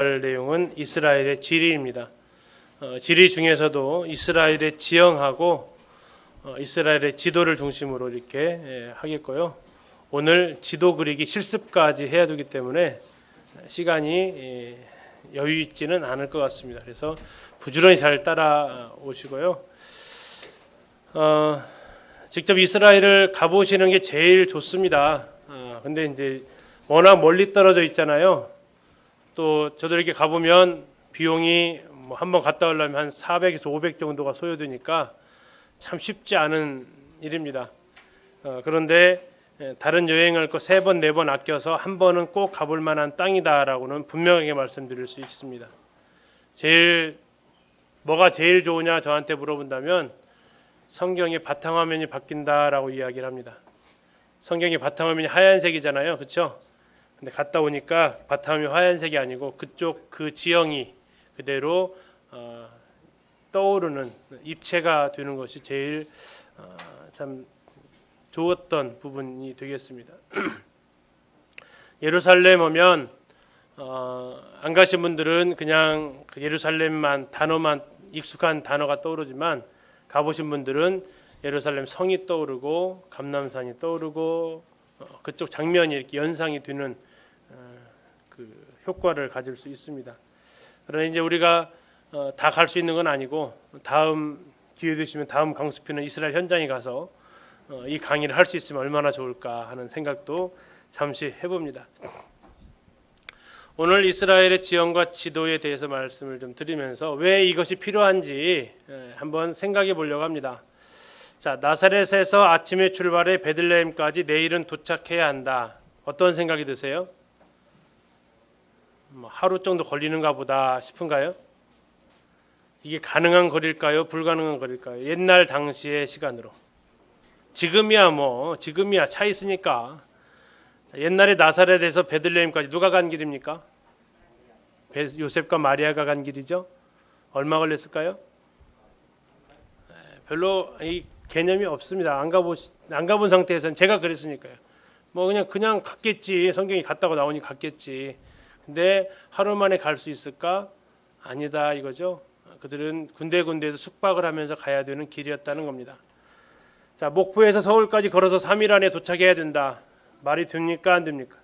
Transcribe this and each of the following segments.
내용은 이스라엘의 지리입니다. 지리 중에서도 이스라엘의 지형하고 이스라엘의 지도를 중심으로 이렇게 하겠고요. 오늘 지도 그리기 실습까지 해야 되기 때문에 시간이 여유 있지는 않을 것 같습니다. 그래서 부지런히 잘 따라오시고요. 직접 이스라엘을 가보시는 게 제일 좋습니다. 근데 이제 워낙 멀리 떨어져 있잖아요. 또 저도 이렇게 가보면 비용이 뭐 한번 갔다 오려면 한 400에서 500 정도가 소요되니까 참 쉽지 않은 일입니다. 그런데 다른 여행을 거 3번, 4번 아껴서 한 번은 꼭 가볼 만한 땅이다라고는 분명하게 말씀드릴 수 있습니다. 뭐가 제일 좋으냐 저한테 물어본다면 성경의 바탕화면이 바뀐다라고 이야기를 합니다. 성경의 바탕화면이 하얀색이잖아요, 그렇죠? 근데 갔다 오니까 바탕화면이 하얀색이 아니고 그쪽 그 지형이 그대로 떠오르는 입체가 되는 것이 제일 참 좋았던 부분이 되겠습니다. 예루살렘 오면 안 가신 분들은 그냥 예루살렘만 단어만 익숙한 단어가 떠오르지만 가보신 분들은 예루살렘 성이 떠오르고 감람산이 떠오르고 그쪽 장면이 이렇게 연상이 되는 그 효과를 가질 수 있습니다. 그러나 이제 우리가 다 갈 수 있는 건 아니고 다음 기회 되시면 다음 강습회는 이스라엘 현장에 가서 이 강의를 할 수 있으면 얼마나 좋을까 하는 생각도 잠시 해봅니다. 오늘 이스라엘의 지형과 지도에 대해서 말씀을 좀 드리면서 왜 이것이 필요한지 한번 생각해 보려고 합니다. 자, 나사렛에서 아침에 출발해 베들레헴까지 내일은 도착해야 한다. 어떤 생각이 드세요? 하루 정도 걸리는가 보다 싶은가요? 이게 가능한 거리일까요? 불가능한 거리일까요? 옛날 당시의 시간으로. 지금이야 차 있으니까. 옛날에 나사렛에서 베들레헴까지 누가 간 길입니까? 요셉과 마리아가 간 길이죠. 얼마 걸렸을까요? 별로 이 개념이 없습니다. 안 가본 상태에서는 제가 그랬으니까요. 뭐 그냥 갔겠지. 성경이 갔다고 나오니 갔겠지. 근데 하루 만에 갈 수 있을까? 아니다 이거죠. 그들은 군데군데에서 숙박을 하면서 가야 되는 길이었다는 겁니다. 자, 목포에서 서울까지 걸어서 3일 안에 도착해야 된다. 말이 됩니까? 안 됩니까?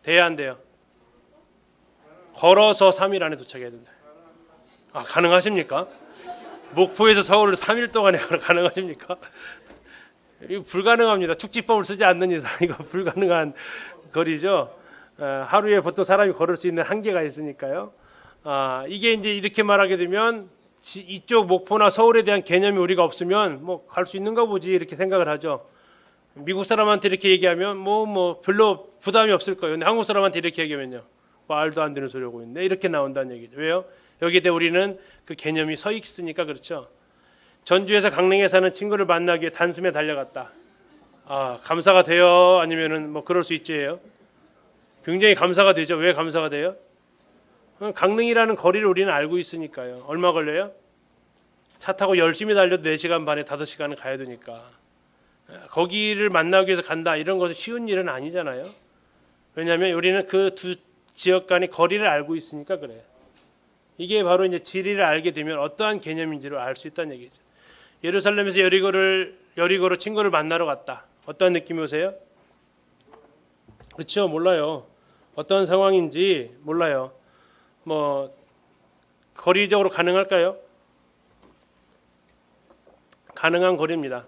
돼야 안 돼요? 걸어서 3일 안에 도착해야 된다. 가능하십니까? 목포에서 서울을 3일 동안에 가능하십니까? 이거 불가능합니다. 축지법을 쓰지 않는 이상 이거 불가능한 거리죠. 하루에 보통 사람이 걸을 수 있는 한계가 있으니까요. 이게 이제 이렇게 말하게 되면 이쪽 목포나 서울에 대한 개념이 우리가 없으면 뭐 갈 수 있는가 보지 이렇게 생각을 하죠. 미국 사람한테 이렇게 얘기하면 뭐 별로 부담이 없을 거예요. 근데 한국 사람한테 이렇게 얘기하면요, 말도 안 되는 소리 하고 있네 이렇게 나온다는 얘기죠. 왜요? 여기에 대해 우리는 그 개념이 서 있으니까 그렇죠. 전주에서 강릉에 사는 친구를 만나기 위해 단숨에 달려갔다. 감사가 돼요? 아니면은 뭐 그럴 수 있지예요? 굉장히 감사가 되죠. 왜 감사가 돼요? 강릉이라는 거리를 우리는 알고 있으니까요. 얼마 걸려요? 차 타고 열심히 달려도 4시간 반에 5시간은 가야 되니까. 거기를 만나기 위해서 간다 이런 것은 쉬운 일은 아니잖아요. 왜냐하면 우리는 그 두 지역 간의 거리를 알고 있으니까 그래요. 이게 바로 이제 지리를 알게 되면 어떠한 개념인지를 알 수 있다는 얘기죠. 예루살렘에서 여리고로 친구를 만나러 갔다. 어떤 느낌이 오세요? 그렇죠? 몰라요. 어떤 상황인지 몰라요. 뭐 거리적으로 가능할까요? 가능한 거리입니다.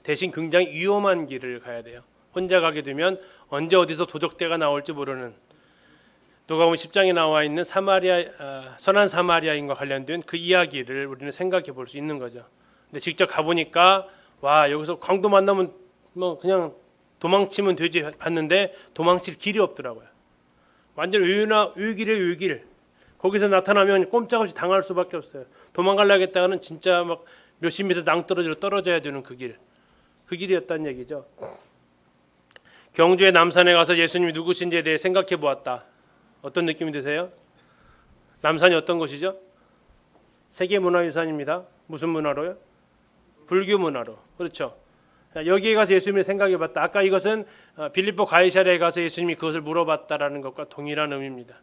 대신 굉장히 위험한 길을 가야 돼요. 혼자 가게 되면 언제 어디서 도적대가 나올지 모르는, 누가복음 10장에 나와 있는 선한 사마리아인과 관련된 그 이야기를 우리는 생각해 볼 수 있는 거죠. 근데 직접 가보니까 여기서 강도 만나면 뭐 그냥 도망치면 되지 봤는데 도망칠 길이 없더라고요. 완전 외길이에요, 외길. 거기서 나타나면 꼼짝없이 당할 수밖에 없어요. 도망가려고 했다가는 진짜 막 몇십 미터 낭떠러지로 떨어져야 되는 그 길이었다는 얘기죠. 경주의 남산에 가서 예수님이 누구신지에 대해 생각해 보았다. 어떤 느낌이 드세요? 남산이 어떤 곳이죠? 세계문화유산입니다. 무슨 문화로요? 불교 문화로. 그렇죠. 여기에 가서 예수님을 생각해봤다. 아까 이것은 빌립보 가이사랴에 가서 예수님이 그것을 물어봤다라는 것과 동일한 의미입니다.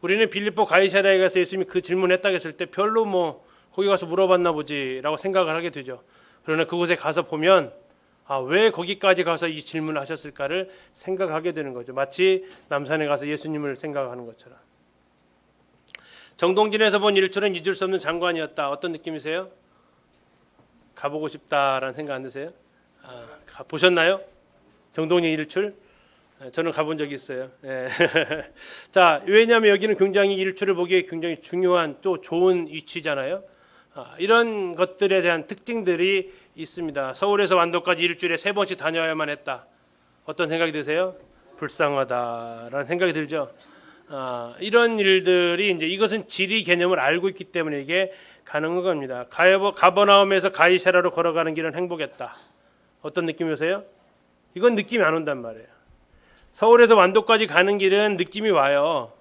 우리는 빌립보 가이사랴에 가서 예수님이 그 질문했다고 했을 때 별로 뭐 거기 가서 물어봤나 보지라고 생각을 하게 되죠. 그러나 그곳에 가서 보면 왜 거기까지 가서 이 질문을 하셨을까를 생각하게 되는 거죠. 마치 남산에 가서 예수님을 생각하는 것처럼. 정동진에서 본 일출은 잊을 수 없는 장관이었다. 어떤 느낌이세요? 가보고 싶다라는 생각 안 드세요? 보셨나요? 정동진 일출? 저는 가본 적이 있어요. 예. 자, 왜냐하면 여기는 굉장히 일출을 보기에 굉장히 중요한 또 좋은 위치잖아요. 이런 것들에 대한 특징들이 있습니다. 서울에서 완도까지 일주일에 3번씩 다녀야만 했다. 어떤 생각이 드세요? 불쌍하다라는 생각이 들죠. 이런 일들이 이제 이것은 지리 개념을 알고 있기 때문에 이게 가능한 겁니다. 가버나움에서 가이사랴로 걸어가는 길은 행복했다. 어떤 느낌이세요? 이건 느낌이 안 온단 말이에요. 서울에서 완도까지 가는 길은 느낌이 와요.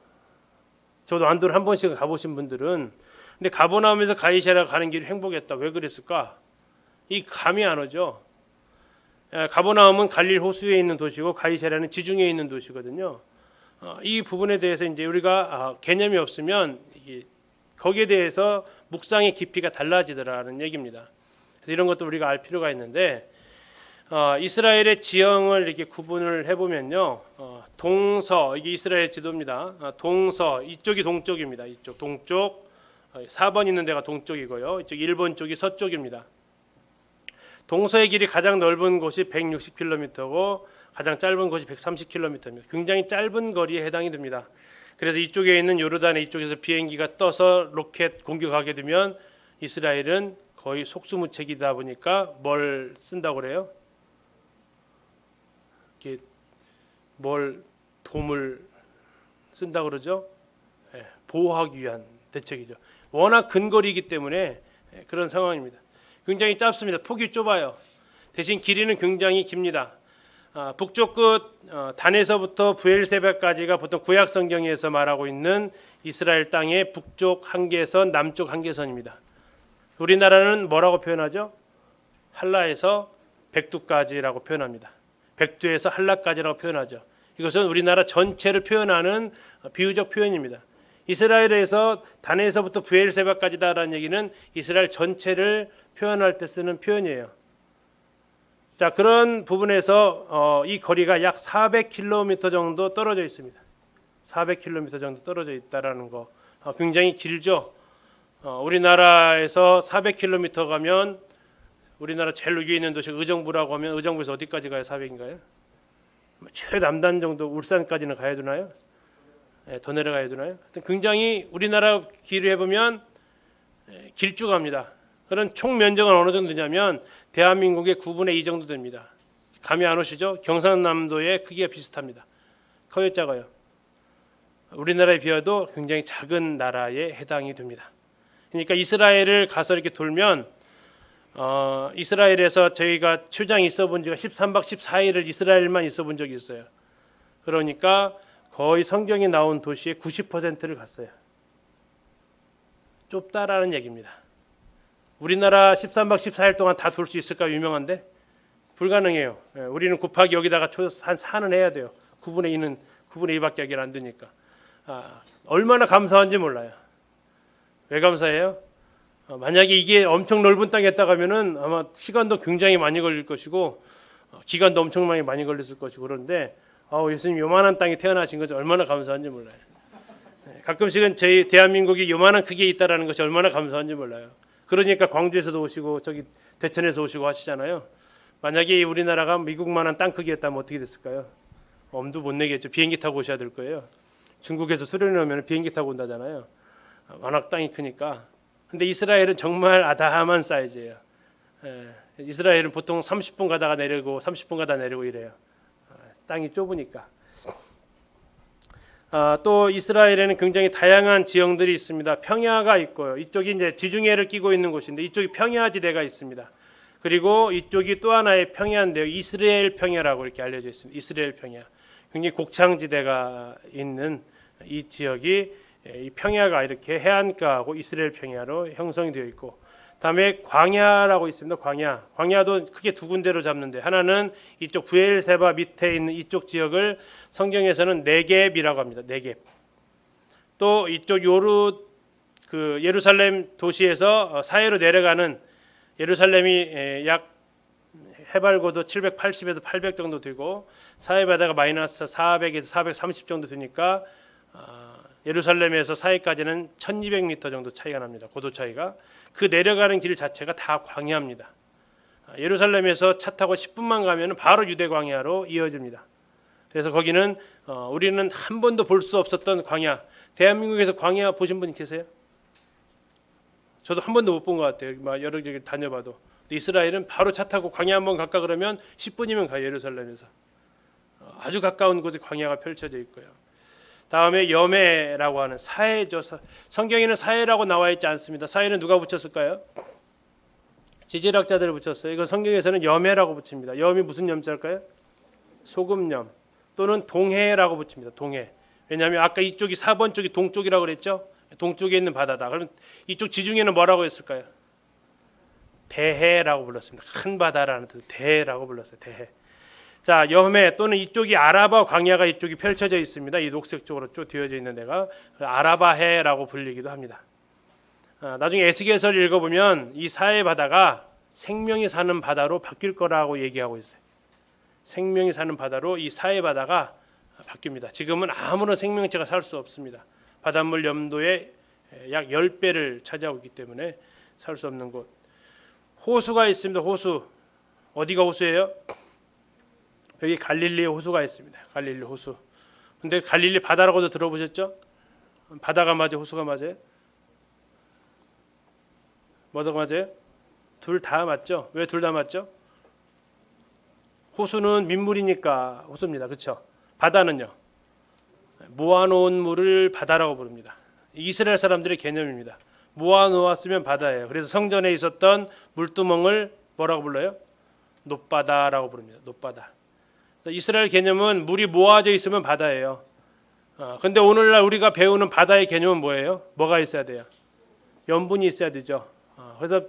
저도 완도를 한 번씩 가보신 분들은. 근데 가버나움에서 가이사랴 가는 길이 행복했다. 왜 그랬을까? 이 감이 안 오죠. 가버나움은 갈릴 호수에 있는 도시고 가이사랴는 지중해에 있는 도시거든요. 이 부분에 대해서 이제 우리가 개념이 없으면 거기에 대해서 묵상의 깊이가 달라지더라는 얘기입니다. 그래서 이런 것도 우리가 알 필요가 있는데 이스라엘의 지형을 이렇게 구분을 해보면요, 동서 이게 이스라엘 지도입니다. 동서 이쪽이 동쪽입니다. 이쪽 동쪽 4번 있는 데가 동쪽이고요. 이쪽 1번 쪽이 서쪽입니다. 동서의 길이 가장 넓은 곳이 160km고 가장 짧은 곳이 130km입니다. 굉장히 짧은 거리에 해당이 됩니다. 그래서 이쪽에 있는 요르단의 이쪽에서 비행기가 떠서 로켓 공격하게 되면 이스라엘은 거의 속수무책이다 보니까 뭘 쓴다고 그래요? 이게 뭘 돔을 쓴다고 그러죠? 보호하기 위한 대책이죠. 워낙 근거리이기 때문에 그런 상황입니다. 굉장히 짧습니다. 폭이 좁아요. 대신 길이는 굉장히 깁니다. 북쪽 끝 단에서부터 부엘세바까지가 보통 구약 성경에서 말하고 있는 이스라엘 땅의 북쪽 한계선, 남쪽 한계선입니다. 우리나라는 뭐라고 표현하죠? 한라에서 백두까지라고 표현합니다. 백두에서 한라까지라고 표현하죠. 이것은 우리나라 전체를 표현하는 비유적 표현입니다. 이스라엘에서 단에서부터 부엘세바까지다라는 얘기는 이스라엘 전체를 표현할 때 쓰는 표현이에요. 자, 그런 부분에서 이 거리가 약 400km 정도 떨어져 있습니다. 400km 정도 떨어져 있다라는 거 굉장히 길죠. 우리나라에서 400km 가면 우리나라 제일 위에 있는 도시가 의정부라고 하면 의정부에서 어디까지 가요? 400인가요? 최남단 정도 울산까지는 가야 되나요? 더 내려가야 되나요? 굉장히 우리나라 길을 해보면 길쭉합니다. 그런 총 면적은 어느 정도 되냐면 대한민국의 9분의 2 정도 됩니다. 감이 안 오시죠? 경상남도의 크기가 비슷합니다. 커요, 작아요? 우리나라에 비해도 굉장히 작은 나라에 해당이 됩니다. 그러니까 이스라엘을 가서 이렇게 돌면 이스라엘에서 저희가 출장이 있어 본 지가 13박 14일을 이스라엘만 있어 본 적이 있어요. 그러니까 거의 성경에 나온 도시의 90%를 갔어요. 좁다라는 얘기입니다. 우리나라 13박 14일 동안 다 돌 수 있을까? 유명한데 불가능해요. 우리는 곱하기 여기다가 한 4는 해야 돼요. 9분의 2밖에 여기는 안 되니까. 얼마나 감사한지 몰라요. 왜 감사해요? 만약에 이게 엄청 넓은 땅에 했다 가면은 아마 시간도 굉장히 많이 걸릴 것이고 기간도 엄청나게 많이 걸렸을 것이고 그런데 예수님 요만한 땅에 태어나신 것이 얼마나 감사한지 몰라요. 가끔씩은 저희 대한민국이 요만한 크기에 있다라는 것이 얼마나 감사한지 몰라요. 그러니까 광주에서도 오시고 저기 대천에서 오시고 하시잖아요. 만약에 우리나라가 미국만한 땅 크기였다면 어떻게 됐을까요? 엄두 못 내겠죠. 비행기 타고 오셔야 될 거예요. 중국에서 수련회 오면 비행기 타고 온다잖아요. 워낙 땅이 크니까. 근데 이스라엘은 정말 아담한 사이즈예요. 이스라엘은 보통 30분 가다가 내리고 30분 가다 내리고 이래요. 땅이 좁으니까. 또 이스라엘에는 굉장히 다양한 지형들이 있습니다. 평야가 있고요. 이쪽이 이제 지중해를 끼고 있는 곳인데 이쪽이 평야지대가 있습니다. 그리고 이쪽이 또 하나의 평야인데요. 이스라엘 평야라고 이렇게 알려져 있습니다. 이스라엘 평야. 굉장히 곡창지대가 있는 이 지역이 이 평야가 이렇게 해안가하고 이스라엘 평야로 형성이 되어 있고 다음에 광야라고 있습니다. 광야도 크게 두 군데로 잡는데 하나는 이쪽 브엘세바 밑에 있는 이쪽 지역을 성경에서는 네겝이라고 합니다. 네겝. 또 이쪽 예루살렘 도시에서 사해로 내려가는 예루살렘이 약 해발고도 780에서 800 정도 되고 사해 바다가 마이너스 400에서 430 정도 되니까 예루살렘에서 사해까지는 1200m 정도 차이가 납니다. 고도 차이가. 그 내려가는 길 자체가 다 광야입니다. 예루살렘에서 차 타고 10분만 가면 바로 유대 광야로 이어집니다. 그래서 거기는 우리는 한 번도 볼 수 없었던 광야. 대한민국에서 광야 보신 분 계세요? 저도 한 번도 못 본 것 같아요. 여러 개 다녀봐도. 이스라엘은 바로 차 타고 광야 한번 갈까 그러면 10분이면 가요. 예루살렘에서. 아주 가까운 곳에 광야가 펼쳐져 있고요. 다음에 여매라고 하는 사해죠. 성경에는 사해라고 나와 있지 않습니다. 사해는 누가 붙였을까요? 지질학자들이 붙였어요. 이거 성경에서는 여매라고 붙입니다. 염이 무슨 염자일까요? 소금염 또는 동해라고 붙입니다. 동해. 왜냐하면 아까 이쪽이 4번 쪽이 동쪽이라고 그랬죠. 동쪽에 있는 바다다. 그럼 이쪽 지중해는 뭐라고 했을까요? 대해라고 불렀습니다. 큰 바다라는 뜻. 대해라고 불렀어요. 대해. 자, 여매 또는 이쪽이 아라바 광야가 이쪽이 펼쳐져 있습니다. 이 녹색 쪽으로 쭉 뒤어져 있는 데가 아라바해라고 불리기도 합니다. 나중에 에스겔서를 읽어보면 이 사해 바다가 생명이 사는 바다로 바뀔 거라고 얘기하고 있어요. 생명이 사는 바다로 이 사해 바다가 바뀝니다. 지금은 아무런 생명체가 살 수 없습니다. 바닷물 염도의 약 10배를 차지하고 있기 때문에 살 수 없는 곳. 호수가 있습니다. 호수. 어디가 호수예요? 여기 갈릴리 호수가 있습니다. 갈릴리 호수. 근데 갈릴리 바다라고도 들어보셨죠? 바다가 맞아요? 호수가 맞아요? 뭐가 맞아요? 둘 다 맞죠? 왜 둘 다 맞죠? 호수는 민물이니까 호수입니다. 그렇죠? 바다는요? 모아놓은 물을 바다라고 부릅니다. 이스라엘 사람들의 개념입니다. 모아놓았으면 바다예요. 그래서 성전에 있었던 물두멍을 뭐라고 불러요? 놋바다라고 부릅니다. 놋바다. 이스라엘 개념은 물이 모아져 있으면 바다예요. 근데 오늘날 우리가 배우는 바다의 개념은 뭐예요? 뭐가 있어야 돼요? 염분이 있어야 되죠. 그래서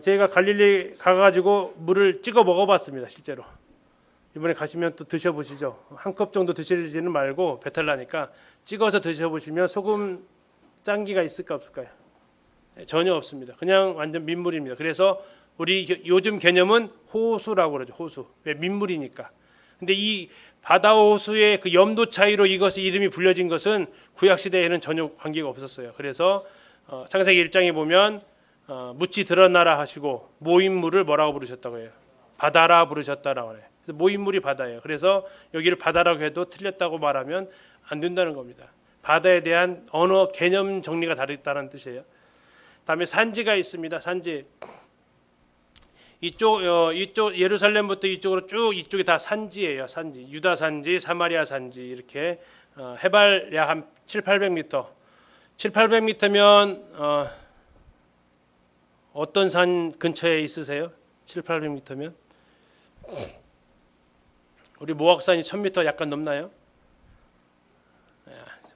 저희가 갈릴리 가가지고 물을 찍어 먹어봤습니다. 실제로. 이번에 가시면 또 드셔보시죠. 한 컵 정도 드시지는 말고 배탈 나니까 찍어서 드셔보시면 소금 짠기가 있을까 없을까요? 전혀 없습니다. 그냥 완전 민물입니다. 그래서 우리 요즘 개념은 호수라고 그러죠. 호수. 왜? 민물이니까. 근데 이 바다 호수의 그 염도 차이로 이것이 이름이 불려진 것은 구약 시대에는 전혀 관계가 없었어요. 그래서 창세기 1장에 보면 묻지 드러나라 하시고 모인물을 뭐라고 부르셨다고 해요? 바다라 부르셨다라고 해요. 그래서 모인물이 바다예요. 그래서 여기를 바다라고 해도 틀렸다고 말하면 안 된다는 겁니다. 바다에 대한 언어 개념 정리가 다르다는 뜻이에요. 다음에 산지가 있습니다. 산지. 이쪽 예루살렘부터 이쪽으로 쭉 이쪽이 다 산지예요. 산지. 유다 산지, 사마리아 산지 이렇게 해발 약 한 700-800m. 700-800m면 어떤 산 근처에 있으세요? 700-800m면 우리 모악산이 1000m 약간 넘나요?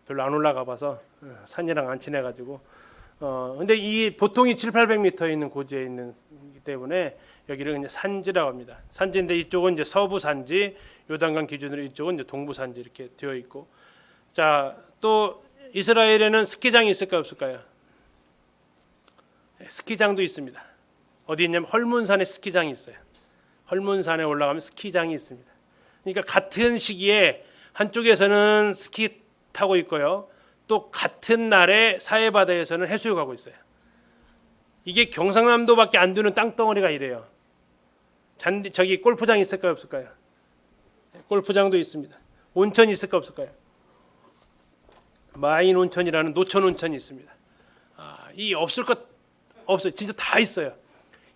별로 안 올라가 봐서 산이랑 안 친해 가지고 근데 이 보통이 700-800m 있는 고지에 있는 때문에 여기를 그냥 산지라고 합니다. 산지인데 이쪽은 이제 서부 산지, 요단강 기준으로 이쪽은 이제 동부 산지 이렇게 되어 있고. 자, 또 이스라엘에는 스키장이 있을까요, 없을까요? 스키장도 있습니다. 어디 있냐면 헐문산에 스키장이 있어요. 헐문산에 올라가면 스키장이 있습니다. 그러니까 같은 시기에 한쪽에서는 스키 타고 있고요. 또 같은 날에 사해바다에서는 해수욕 하고 있어요. 이게 경상남도밖에 안 되는 땅덩어리가 이래요. 저기 골프장 있을까요, 없을까요? 골프장도 있습니다. 온천이 있을까 없을까요? 마인 온천이라는 노천 온천이 있습니다. 이 없을 것 없어요. 진짜 다 있어요.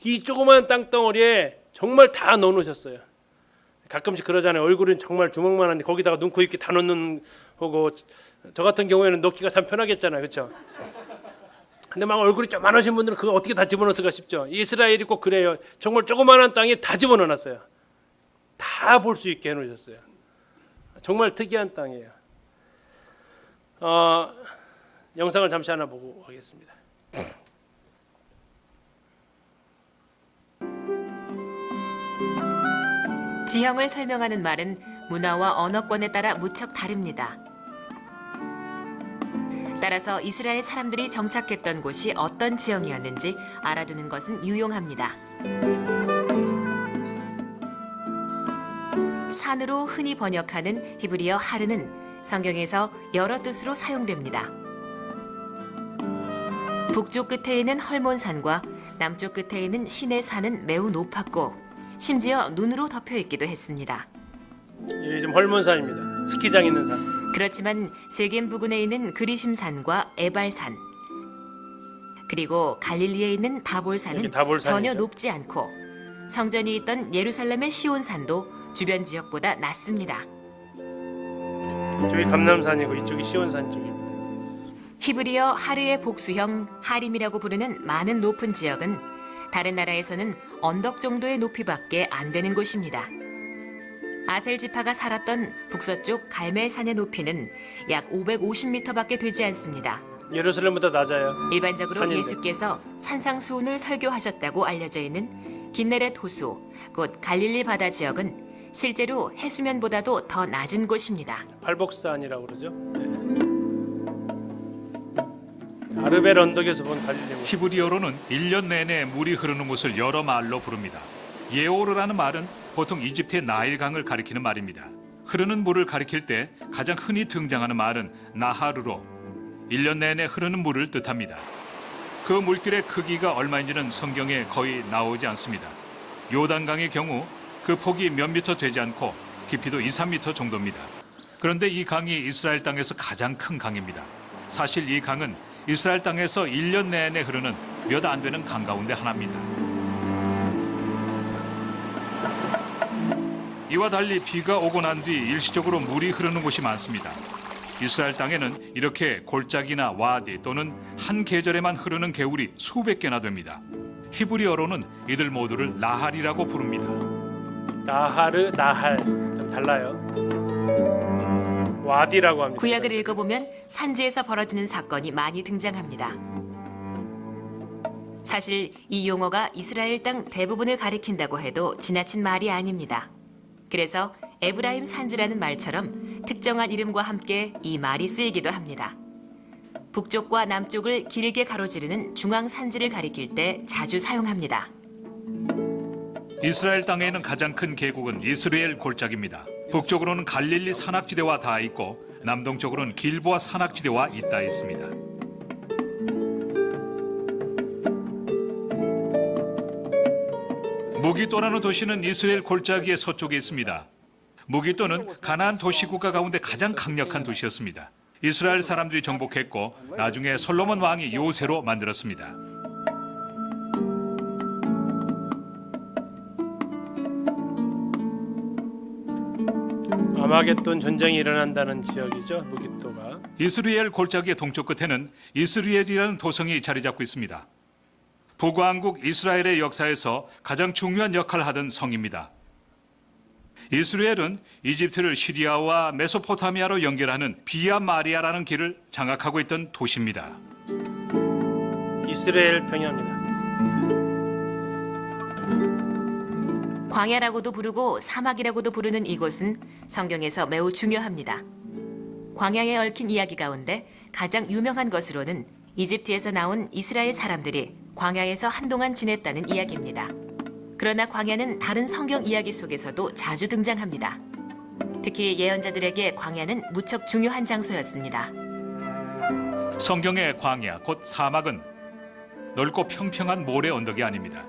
이 조그만 땅덩어리에 정말 다 넣어놓으셨어요. 가끔씩 그러잖아요. 얼굴은 정말 주먹만한데 거기다가 눈, 코, 입 다 넣는 거고 저 같은 경우에는 넣기가 참 편하겠잖아요. 그렇죠? 근데 막 얼굴이 조그만하신 분들은 그거 어떻게 다 집어넣었을까 싶죠. 이스라엘이 꼭 그래요. 정말 조그만한 땅에 다 집어넣어놨어요. 다 볼 수 있게 해놓으셨어요. 정말 특이한 땅이에요. 영상을 잠시 하나 보고 가겠습니다. 지형을 설명하는 말은 문화와 언어권에 따라 무척 다릅니다. 따라서 이스라엘 사람들이 정착했던 곳이 어떤 지형이었는지 알아두는 것은 유용합니다. 산으로 흔히 번역하는 히브리어 하르는 성경에서 여러 뜻으로 사용됩니다. 북쪽 끝에 있는 헐몬산과 남쪽 끝에 있는 시내산은 매우 높았고 심지어 눈으로 덮여 있기도 했습니다. 여기 지금 헐몬산입니다. 스키장 있는 산. 그렇지만 세겜 부근에 있는 그리심산과 에발산 그리고 갈릴리에 있는 다볼산은 여기 다볼산이죠. 전혀 높지 않고 성전이 있던 예루살렘의 시온산도 주변 지역보다 낮습니다. 이쪽이 감남산이고 이쪽이 시온산 쪽입니다. 히브리어 하르의 복수형 하림이라고 부르는 많은 높은 지역은 다른 나라에서는 언덕 정도의 높이밖에 안 되는 곳입니다. 아셀 지파가 살았던 북서쪽 갈멜산의 높이는 약 550m밖에 되지 않습니다. 예루살렘보다 낮아요. 일반적으로 산인데. 예수께서 산상수훈을 설교하셨다고 알려져 있는 긴네렛 호수, 곧 갈릴리 바다 지역은 실제로 해수면보다도 더 낮은 곳입니다. 팔복산이라고 그러죠. 네. 아르벨 언덕에서 본 갈릴리. 히브리어로는 1년 내내 물이 흐르는 곳을 여러 말로 부릅니다. 예오르라는 말은 보통 이집트의 나일강을 가리키는 말입니다. 흐르는 물을 가리킬 때 가장 흔히 등장하는 말은 나하르로 1년 내내 흐르는 물을 뜻합니다. 그 물길의 크기가 얼마인지는 성경에 거의 나오지 않습니다. 요단강의 경우 그 폭이 몇 미터 되지 않고 깊이도 2, 3미터 정도입니다. 그런데 이 강이 이스라엘 땅에서 가장 큰 강입니다. 사실 이 강은 이스라엘 땅에서 1년 내내 흐르는 몇 안 되는 강 가운데 하나입니다. 이와 달리 비가 오고 난 뒤 일시적으로 물이 흐르는 곳이 많습니다. 이스라엘 땅에는 이렇게 골짜기나 와디 또는 한 계절에만 흐르는 개울이 수백 개나 됩니다. 히브리어로는 이들 모두를 나할이라고 부릅니다. 나하르, 나할 좀 달라요. 와디라고 합니다. 구약을 읽어보면 산지에서 벌어지는 사건이 많이 등장합니다. 사실 이 용어가 이스라엘 땅 대부분을 가리킨다고 해도 지나친 말이 아닙니다. 그래서 에브라임 산지라는 말처럼 특정한 이름과 함께 이 말이 쓰이기도 합니다. 북쪽과 남쪽을 길게 가로지르는 중앙 산지를 가리킬 때 자주 사용합니다. 이스라엘 땅에 있는 가장 큰 계곡은 이스라엘 골짜기입니다. 북쪽으로는 갈릴리 산악지대와 닿아 있고 남동쪽으로는 길보아 산악지대와 잇닿아 있습니다. 무기또라는 도시는 이스라엘 골짜기의 서쪽에 있습니다. 무기또는 가나안 도시국가 가운데 가장 강력한 도시였습니다. 이스라엘 사람들이 정복했고 나중에 솔로몬 왕이 요새로 만들었습니다. 아마겟돈 전쟁이 일어난다는 지역이죠. 무기또가. 이스라엘 골짜기의 동쪽 끝에는 이스라엘이라는 도성이 자리 잡고 있습니다. 북왕국 이스라엘의 역사에서 가장 중요한 역할을 하던 성입니다. 이스라엘은 이집트를 시리아와 메소포타미아로 연결하는 비아 마리아라는 길을 장악하고 있던 도시입니다. 이스라엘 평야입니다. 광야라고도 부르고 사막이라고도 부르는 이곳은 성경에서 매우 중요합니다. 광야에 얽힌 이야기 가운데 가장 유명한 것으로는 이집트에서 나온 이스라엘 사람들이 광야에서 한동안 지냈다는 이야기입니다. 그러나 광야는 다른 성경 이야기 속에서도 자주 등장합니다. 특히 예언자들에게 광야는 무척 중요한 장소였습니다. 성경의 광야, 곧 사막은 넓고 평평한 모래 언덕이 아닙니다.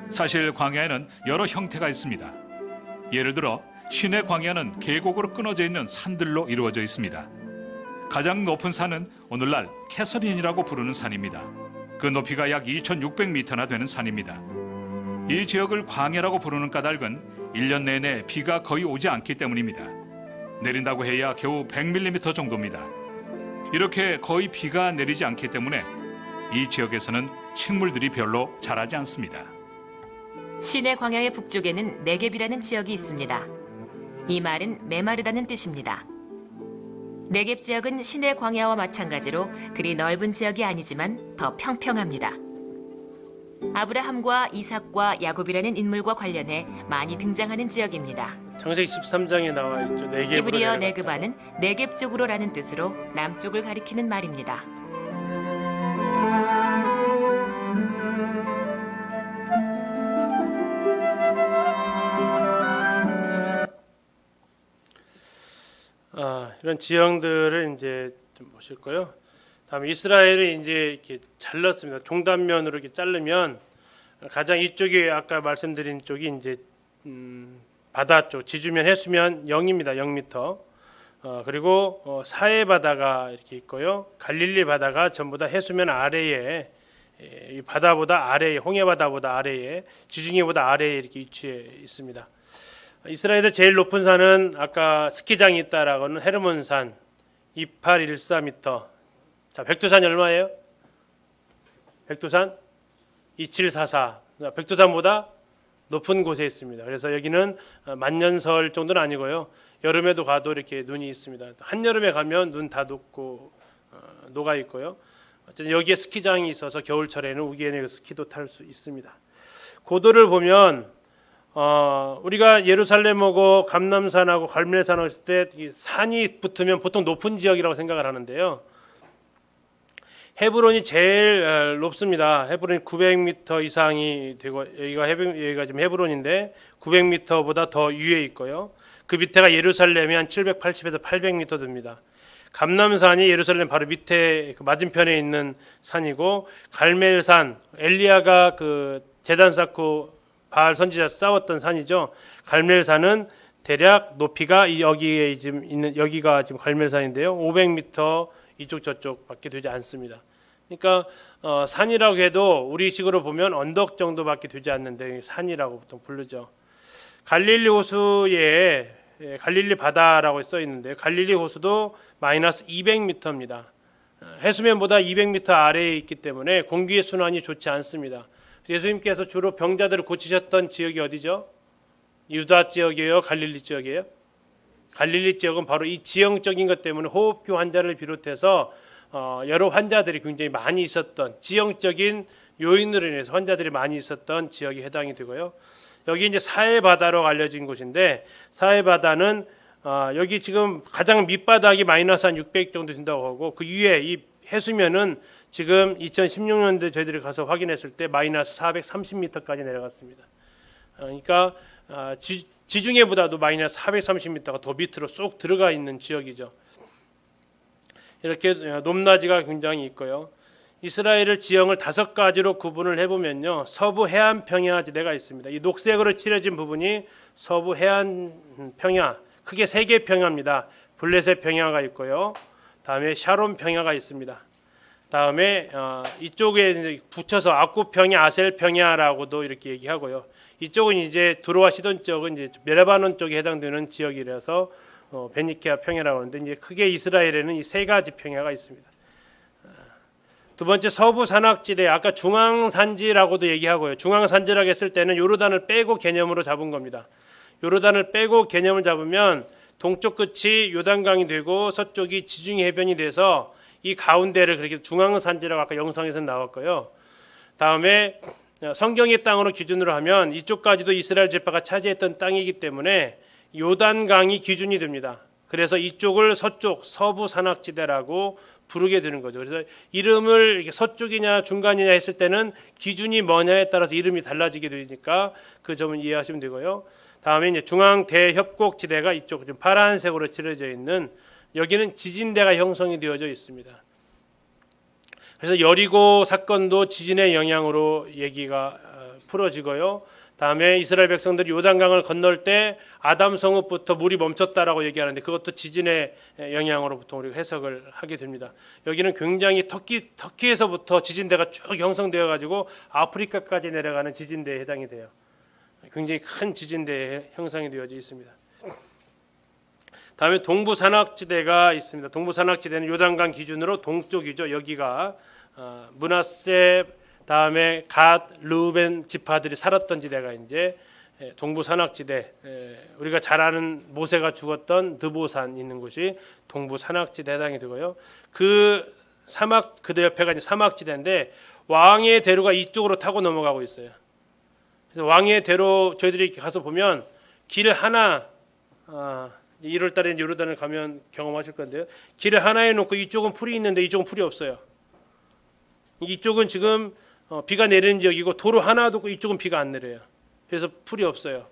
사실 광야에는 여러 형태가 있습니다. 예를 들어 시내 광야는 계곡으로 끊어져 있는 산들로 이루어져 있습니다. 가장 높은 산은 오늘날 캐서린이라고 부르는 산입니다. 그 높이가 약 2,600m나 되는 산입니다. 이 지역을 광야라고 부르는 까닭은 1년 내내 비가 거의 오지 않기 때문입니다. 내린다고 해야 겨우 100mm 정도입니다. 이렇게 거의 비가 내리지 않기 때문에 이 지역에서는 식물들이 별로 자라지 않습니다. 시내 광야의 북쪽에는 네겝이라는 지역이 있습니다. 이 말은 메마르다는 뜻입니다. 네겝 지역은 시내 광야와 마찬가지로 그리 넓은 지역이 아니지만 더 평평합니다. 아브라함과 이삭과 야곱이라는 인물과 관련해 많이 등장하는 지역입니다. 창세기 13장에 나와 있죠. 네겝으로 히브리어 내려갔다. 네그바는 네겝 쪽으로라는 뜻으로 남쪽을 가리키는 말입니다. 이런 지형들을 이제 좀 보실 거요. 다음에 이스라엘을 이제 이렇게 잘랐습니다. 종단면으로 이렇게 자르면 가장 이쪽이 아까 말씀드린 쪽이 이제 바다 쪽, 지주면 해수면 0입니다. 0m. 그리고 사해 바다가 이렇게 있고요. 갈릴리 바다가 전부 다 해수면 아래에, 이 바다보다 아래에, 홍해 바다보다 아래에, 지중해보다 아래에 이렇게 위치해 있습니다. 이스라엘의 제일 높은 산은 아까 스키장이 있다라고는 헤르몬산 2814m. 자, 백두산이 얼마예요? 백두산 2744. 백두산보다 높은 곳에 있습니다. 그래서 여기는 만년설 정도는 아니고요. 여름에도 가도 이렇게 눈이 있습니다. 한여름에 가면 눈 다 녹고 녹아 있고요. 어쨌든 여기에 스키장이 있어서 겨울철에는 우기에는 스키도 탈 수 있습니다. 고도를 보면 우리가 예루살렘하고 감람산하고 갈멜산하고 있을 때 산이 붙으면 보통 높은 지역이라고 생각을 하는데요. 헤브론이 제일 높습니다. 헤브론이 900m 이상이 되고 여기가 지금 헤브론인데 900m보다 더 위에 있고요. 그 밑에가 예루살렘이 한 780에서 800m 됩니다. 감람산이 예루살렘 바로 밑에 그 맞은편에 있는 산이고 갈멜산 엘리야가 그 제단 쌓고 바알 선지자 싸웠던 산이죠. 갈멜산은 대략 높이가 여기에 지금 있는 여기가 지금 갈멜산인데요. 500m 이쪽 저쪽밖에 되지 않습니다. 그러니까 산이라고 해도 우리식으로 보면 언덕 정도밖에 되지 않는데 산이라고 보통 부르죠. 갈릴리 호수에 갈릴리 바다라고 써 있는데 갈릴리 호수도 마이너스 200m입니다. 해수면보다 200m 아래에 있기 때문에 공기의 순환이 좋지 않습니다. 예수님께서 주로 병자들을 고치셨던 지역이 어디죠? 유다 지역이에요? 갈릴리 지역이에요? 갈릴리 지역은 바로 이 지형적인 것 때문에 호흡기 환자를 비롯해서 여러 환자들이 굉장히 많이 있었던 지형적인 요인으로 인해서 환자들이 많이 있었던 지역에 해당이 되고요. 여기 이제 사해 바다로 알려진 곳인데 사해 바다는 여기 지금 가장 밑바닥이 마이너스 한 600 정도 된다고 하고 그 위에 이 해수면은 지금 2016년도에 저희들이 가서 확인했을 때 마이너스 430m까지 내려갔습니다. 그러니까 지중해보다도 마이너스 430m가 더 밑으로 쏙 들어가 있는 지역이죠. 이렇게 높낮이가 굉장히 있고요. 이스라엘을 지형을 5가지로 구분을 해보면요. 서부 해안 평야 지대가 있습니다. 이 녹색으로 칠해진 부분이 서부 해안 평야, 크게 3개 평야입니다. 블레셋 평야가 있고요. 다음에 샤론 평야가 있습니다. 다음에 이쪽에 이제 붙여서 아쿠 평야, 아셀 평야라고도 이렇게 얘기하고요. 이쪽은 이제 두로와 시돈 쪽은 이제 레바논 쪽에 해당되는 지역이라서 베니케아 평야라고 하는데 이제 크게 이스라엘에는 이 3가지 평야가 있습니다. 두 번째 서부 산악지대, 아까 중앙산지라고도 얘기하고요. 중앙산지라고 했을 때는 요르단을 빼고 개념으로 잡은 겁니다. 요르단을 빼고 개념을 잡으면 동쪽 끝이 요단강이 되고 서쪽이 지중해 해변이 돼서 이 가운데를 그렇게 중앙산지라고 아까 영상에서 나왔고요. 다음에 성경의 땅으로 기준으로 하면 이쪽까지도 이스라엘 제파가 차지했던 땅이기 때문에 요단강이 기준이 됩니다. 그래서 이쪽을 서쪽 서부 산악지대라고 부르게 되는 거죠. 그래서 이름을 이렇게 서쪽이냐 중간이냐 했을 때는 기준이 뭐냐에 따라서 이름이 달라지게 되니까 그 점은 이해하시면 되고요. 다음에 이제 중앙 대협곡지대가 이쪽 좀 파란색으로 칠해져 있는 여기는 지진대가 형성이 되어져 있습니다. 그래서 여리고 사건도 지진의 영향으로 얘기가 풀어지고요. 다음에 이스라엘 백성들이 요단강을 건널 때 아담 성읍부터 물이 멈췄다라고 얘기하는데 그것도 지진의 영향으로 보통 우리가 해석을 하게 됩니다. 여기는 굉장히 터키에서부터 지진대가 쭉 형성되어 가지고 아프리카까지 내려가는 지진대에 해당이 돼요. 굉장히 큰 지진대에 형성이 되어져 있습니다. 다음에 동부 산악지대가 있습니다. 동부 산악지대는 요단강 기준으로 동쪽이죠. 여기가 므낫세 다음에 갓, 르우벤 지파들이 살았던 지대가 이제 동부 산악지대, 우리가 잘 아는 모세가 죽었던 드보산 있는 곳이 동부 산악지대 해당이 되고요. 그 사막 그 옆에가 이제 사막지대인데 왕의 대로가 이쪽으로 타고 넘어가고 있어요. 그래서 왕의 대로 저희들이 가서 보면 길 하나 1월 달에 요르단을 가면 경험하실 건데요. 길을 하나에 놓고 이쪽은 풀이 있는데 이쪽은 풀이 없어요. 이쪽은 지금 비가 내리는 지역이고 도로 하나도 없고 이쪽은 비가 안 내려요. 그래서 풀이 없어요.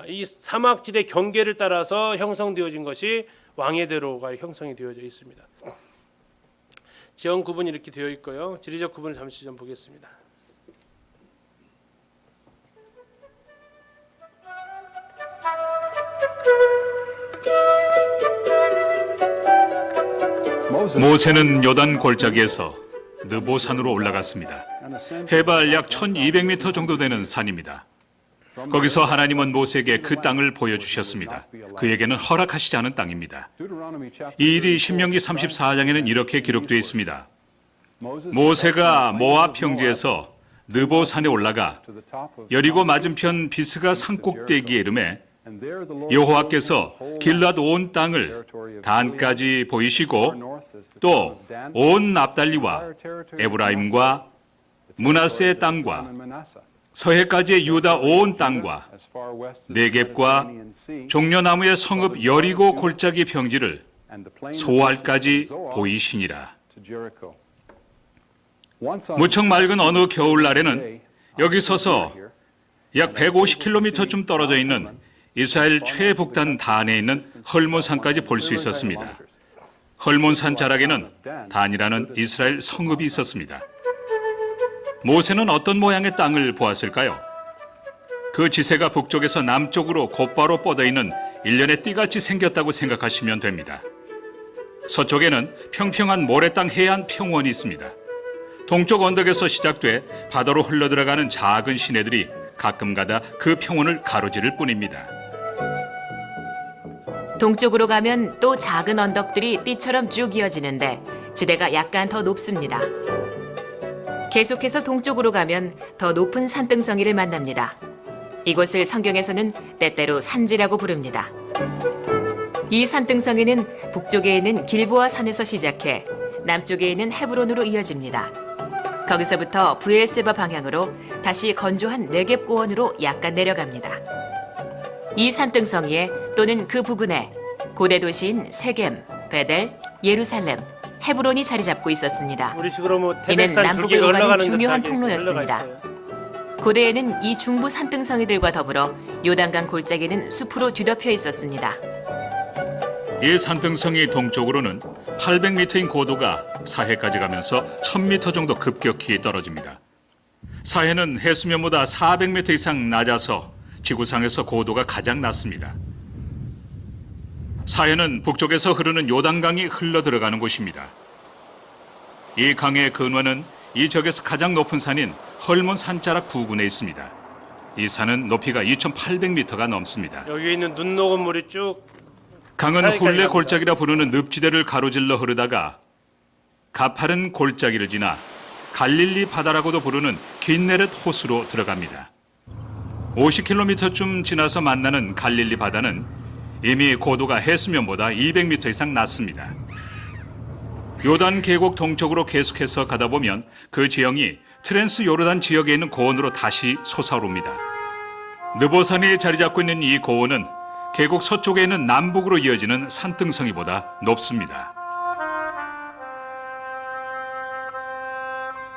이 사막지대 경계를 따라서 형성되어진 것이 왕의 대로가 형성이 되어져 있습니다. 지형 구분이 이렇게 되어 있고요. 지리적 구분을 잠시 좀 보겠습니다. 모세는 요단 골짜기에서 느보산으로 올라갔습니다. 해발 약 1200m 정도 되는 산입니다. 거기서 하나님은 모세에게 그 땅을 보여주셨습니다. 그에게는 허락하시지 않은 땅입니다. 이 일이 신명기 34장에는 이렇게 기록되어 있습니다. 모세가 모압 평지에서 느보산에 올라가 여리고 맞은편 비스가 산꼭대기에 이르매 여호와께서 길앗 온 땅을 단까지 보이시고 또 온 납달리와 에브라임과 므낫세의 땅과 서해까지의 유다 온 땅과 네겝과 종려나무의 성읍 여리고 골짜기 평지를 소알까지 보이시니라. 무척 맑은 어느 겨울날에는 여기 서서 약 150km쯤 떨어져 있는 이스라엘 최북단 단에 있는 헐몬산까지 볼 수 있었습니다. 헐몬산 자락에는 단이라는 이스라엘 성읍이 있었습니다. 모세는 어떤 모양의 땅을 보았을까요? 그 지세가 북쪽에서 남쪽으로 곧바로 뻗어 있는 일련의 띠같이 생겼다고 생각하시면 됩니다. 서쪽에는 평평한 모래땅 해안 평원이 있습니다. 동쪽 언덕에서 시작돼 바다로 흘러들어가는 작은 시내들이 가끔가다 그 평원을 가로지를 뿐입니다. 동쪽으로 가면 또 작은 언덕들이 띠처럼 쭉 이어지는데 지대가 약간 더 높습니다. 계속해서 동쪽으로 가면 더 높은 산등성이를 만납니다. 이곳을 성경에서는 때때로 산지라고 부릅니다. 이 산등성이는 북쪽에 있는 길보아 산에서 시작해 남쪽에 있는 헤브론으로 이어집니다. 거기서부터 브엘세바 방향으로 다시 건조한 네겝 고원으로 약간 내려갑니다. 이 산등성이에 또는 그 부근에 고대 도시인 세겜, 베델, 예루살렘, 헤브론이 자리 잡고 있었습니다. 우리식으로 뭐 이는 태백산 남북을 줄기가 오가는 흘러가는 중요한 듯하게 통로였습니다. 흘러가 있어요. 고대에는 이 중부 산등성이들과 더불어 요단강 골짜기는 숲으로 뒤덮여 있었습니다. 이 산등성이 동쪽으로는 800m인 고도가 사해까지 가면서 1000m 정도 급격히 떨어집니다. 사해는 해수면보다 400m 이상 낮아서 지구상에서 고도가 가장 낮습니다. 사해는 북쪽에서 흐르는 요단강이 흘러들어가는 곳입니다. 이 강의 근원은 이 지역에서 가장 높은 산인 헐몬 산자락 부근에 있습니다. 이 산은 높이가 2,800m가 넘습니다. 여기 있는 눈 녹은 물이 쭉 강은 사해까지 훌레 갑니다. 골짜기라 부르는 늪지대를 가로질러 흐르다가 가파른 골짜기를 지나 갈릴리 바다라고도 부르는 긴네렛 호수로 들어갑니다. 50km쯤 지나서 만나는 갈릴리 바다는 이미 고도가 해수면보다 200m 이상 낮습니다. 요단 계곡 동쪽으로 계속해서 가다 보면 그 지형이 트랜스 요르단 지역에 있는 고원으로 다시 솟아오릅니다. 느보산이 자리 잡고 있는 이 고원은 계곡 서쪽에 있는 남북으로 이어지는 산등성이보다 높습니다.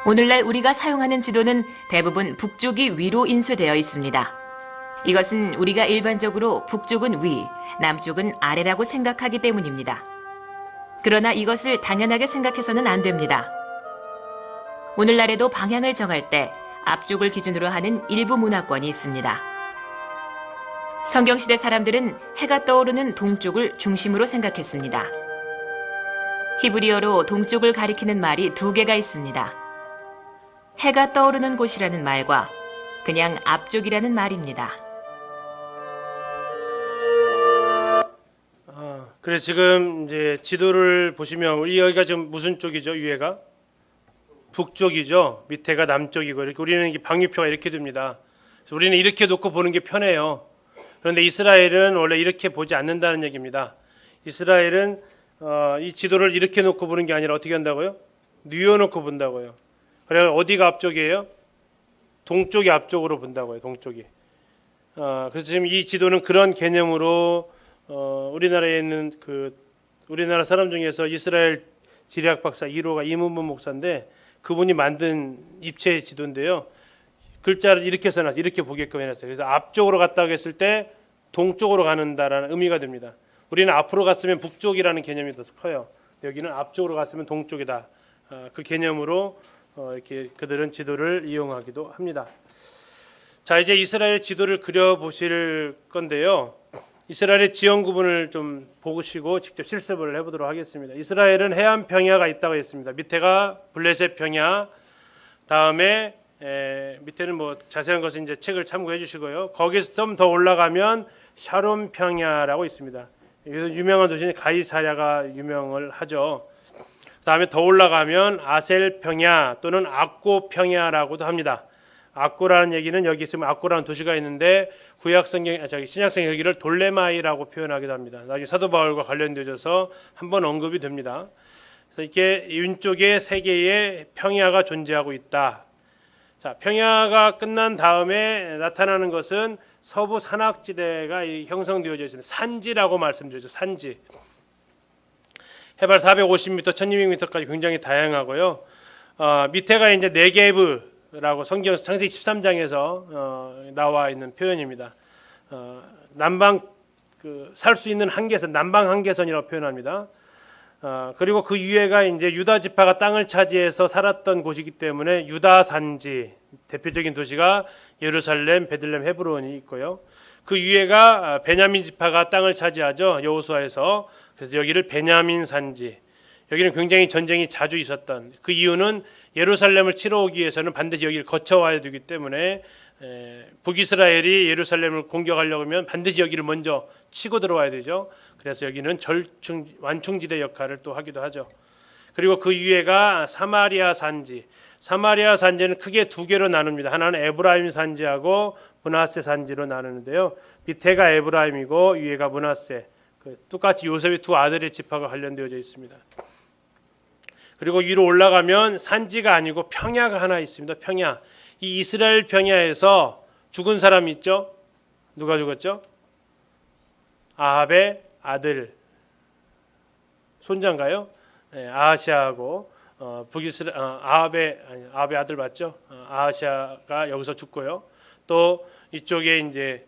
오늘날 우리가 사용하는 지도는 대부분 북쪽이 위로 인쇄되어 있습니다. 이것은 우리가 일반적으로 북쪽은 위, 남쪽은 아래라고 생각하기 때문입니다. 그러나 이것을 당연하게 생각해서는 안 됩니다. 오늘날에도 방향을 정할 때 앞쪽을 기준으로 하는 일부 문화권이 있습니다. 성경시대 사람들은 해가 떠오르는 동쪽을 중심으로 생각했습니다. 히브리어로 동쪽을 가리키는 말이 두 개가 있습니다. 해가 떠오르는 곳이라는 말과 그냥 앞쪽이라는 말입니다. 그래서 지금 이제 지도를 보시면 우리 여기가 지금 무슨 쪽이죠? 위에가 북쪽이죠. 밑에가 남쪽이고 이렇게 우리는 이게 방위표가 이렇게 됩니다. 그래서 우리는 이렇게 놓고 보는 게 편해요. 그런데 이스라엘은 원래 이렇게 보지 않는다는 얘기입니다. 이스라엘은 이 지도를 이렇게 놓고 보는 게 아니라 어떻게 한다고요? 뉘어놓고 본다고요. 그래 어디가 앞쪽이에요? 동쪽이 앞쪽으로 본다고요. 동쪽이. 그래서 지금 이 지도는 그런 개념으로 우리나라에 있는 우리나라 사람 중에서 이스라엘 지리학 박사 1호가 이문문 목사인데 그분이 만든 입체 지도인데요. 글자를 이렇게 써놨어요. 이렇게 보게끔 해놨어요. 그래서 앞쪽으로 갔다 오겠을 때 동쪽으로 가는다라는 의미가 됩니다. 우리는 앞으로 갔으면 북쪽이라는 개념이 더 커요. 여기는 앞쪽으로 갔으면 동쪽이다. 그 개념으로 이렇게 그들은 지도를 이용하기도 합니다. 자, 이제 이스라엘 지도를 그려 보실 건데요. 이스라엘의 지형 구분을 좀 보시고 직접 실습을 해보도록 하겠습니다. 이스라엘은 해안 평야가 있다고 했습니다. 밑에가 블레셋 평야, 다음에 밑에는 뭐 자세한 것은 이제 책을 참고해 주시고요. 거기서 좀 더 올라가면 샤론 평야라고 있습니다. 여기서 유명한 도시는 가이사랴가 유명을 하죠. 다음에 더 올라가면 아셀 평야 또는 악고 평야라고도 합니다. 악고라는 얘기는 여기 있으면 악고라는 도시가 있는데 신약성경 여기를 돌레마이라고 표현하기도 합니다. 나중에 사도 바울과 관련되어서 한번 언급이 됩니다. 그래서 이렇게 왼쪽에 세 개의 평야가 존재하고 있다. 자, 평야가 끝난 다음에 나타나는 것은 서부 산악지대가 형성되어져 있습니다. 산지라고 말씀드렸죠. 산지. 해발 450m, 1200m까지 굉장히 다양하고요. 밑에가 이제 네게브라고 성경 창세기 13장에서 나와 있는 표현입니다. 남방 살 수 있는 한계선, 남방 한계선이라고 표현합니다. 그리고 그 위에가 이제 유다 지파가 땅을 차지해서 살았던 곳이기 때문에 유다 산지, 대표적인 도시가 예루살렘, 베들레헴, 헤브론이 있고요. 그 위에가 베냐민 지파가 땅을 차지하죠. 여호수아에서. 그래서 여기를 베냐민 산지. 여기는 굉장히 전쟁이 자주 있었던 그 이유는 예루살렘을 치러 오기 위해서는 반드시 여기를 거쳐와야 되기 때문에 북이스라엘이 예루살렘을 공격하려고 하면 반드시 여기를 먼저 치고 들어와야 되죠. 그래서 여기는 완충지대 역할을 또 하기도 하죠. 그리고 그 위에가 사마리아 산지. 사마리아 산지는 크게 두 개로 나눕니다. 하나는 에브라임 산지하고 므낫세 산지로 나누는데요. 밑에가 에브라임이고 위에가 므낫세. 똑같이 요셉의 두 아들의 지파가 관련되어져 있습니다. 그리고 위로 올라가면 산지가 아니고 평야가 하나 있습니다. 평야. 이 이스라엘 평야에서 죽은 사람이 있죠. 누가 죽었죠? 아합의 아들 손자인가요? 네, 아하시아하고 아합의 아들 맞죠? 아하시아가 여기서 죽고요. 또 이쪽에 이제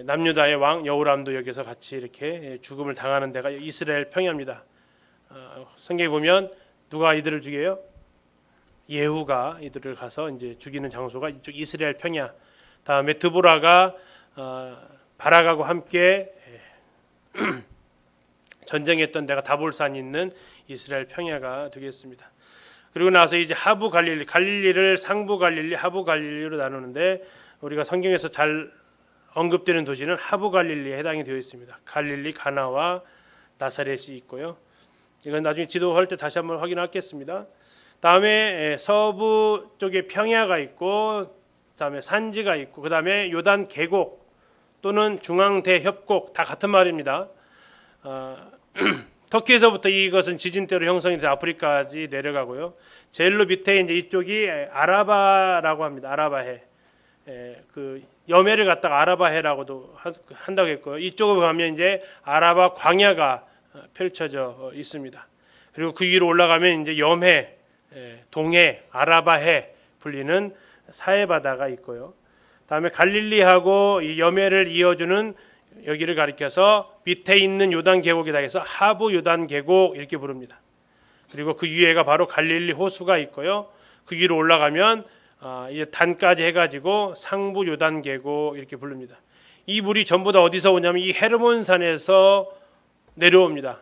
남유다의 왕 여호람도 여기서 같이 이렇게 죽음을 당하는 데가 이스라엘 평야입니다. 성경에 보면 누가 이들을 죽여요? 예후가 이들을 가서 이제 죽이는 장소가 이쪽 이스라엘 평야. 다음에 드보라가 바락하고 함께 전쟁했던 데가 다볼산이 있는 이스라엘 평야가 되겠습니다. 그리고 나서 이제 하부 갈릴리를 상부 갈릴리, 하부 갈릴리로 나누는데 우리가 성경에서 잘 언급되는 도시는 하부 갈릴리에 해당이 되어 있습니다. 갈릴리, 가나와 나사렛이 있고요. 이건 나중에 지도할 때 다시 한번 확인하겠습니다. 다음에 서부 쪽에 평야가 있고, 다음에 산지가 있고, 그 다음에 요단 계곡 또는 중앙대협곡 다 같은 말입니다. 터키에서부터 이것은 지진대로 형성이 돼 아프리카까지 내려가고요. 제일로 밑에 이제 이쪽이 아라바라고 합니다. 아라바해. 그 여매를 갖다가 아라바해라고도 한다고 했고요. 이쪽으로 가면 이제 아라바 광야가 펼쳐져 있습니다. 그리고 그 위로 올라가면 이제 염해, 동해, 아라바해 불리는 사해바다가 있고요. 다음에 갈릴리하고 이 염해를 이어주는 여기를 가리켜서 밑에 있는 요단 계곡이다 해서 하부 요단 계곡 이렇게 부릅니다. 그리고 그 위에가 바로 갈릴리 호수가 있고요. 그 위로 올라가면 이제 단까지 해가지고 상부 요단 계곡 이렇게 부릅니다. 이 물이 전부 다 어디서 오냐면 이 헤르몬산에서 내려옵니다.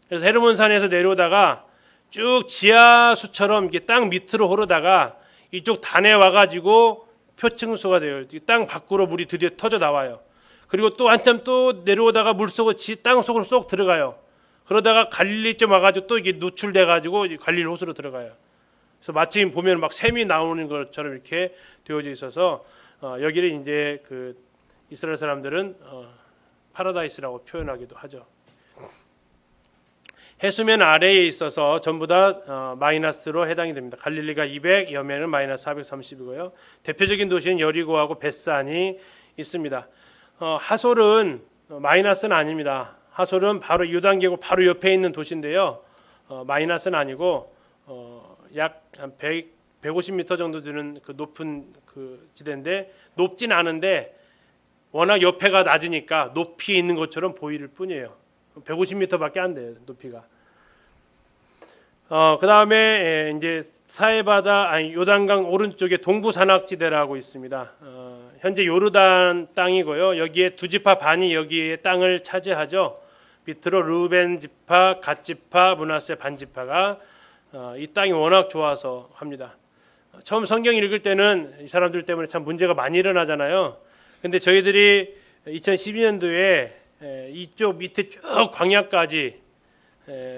그래서 헤르몬산에서 내려오다가 쭉 지하수처럼 이렇게 땅 밑으로 흐르다가 이쪽 단에 와가지고 표층수가 돼요. 땅 밖으로 물이 드디어 터져 나와요. 그리고 또 한참 또 내려오다가 물속으로 땅 속으로 쏙 들어가요. 그러다가 갈릴리쯤 와가지고 또 이게 노출돼가지고 갈릴리 호수로 들어가요. 그래서 마침 보면 막 샘이 나오는 것처럼 이렇게 되어져 있어서 여기를 이제 그 이스라엘 사람들은 파라다이스라고 표현하기도 하죠. 해수면 아래에 있어서 전부 다 마이너스로 해당이 됩니다. 갈릴리가 200, 여면은 마이너스 430이고요. 대표적인 도시는 여리고하고 벳산이 있습니다. 하솔은 마이너스는 아닙니다. 하솔은 바로 요단계곡 바로 옆에 있는 도시인데요. 마이너스는 아니고 약 한 150m 정도 되는 그 높은 그 지대인데 높진 않은데 워낙 옆에가 낮으니까 높이 있는 것처럼 보일 뿐이에요. 150m밖에 안 돼요, 높이가. 그 다음에 이제 사해바다, 아니 요단강 오른쪽에 동부 산악지대라고 있습니다. 현재 요르단 땅이고요. 여기에 두 지파 반이 여기에 땅을 차지하죠. 밑으로 르우벤 지파, 갓 지파, 므낫세 반 지파가 이 땅이 워낙 좋아서 합니다. 처음 성경 읽을 때는 이 사람들 때문에 참 문제가 많이 일어나잖아요. 근데 저희들이 2012년도에 이쪽 밑에 쭉 광야까지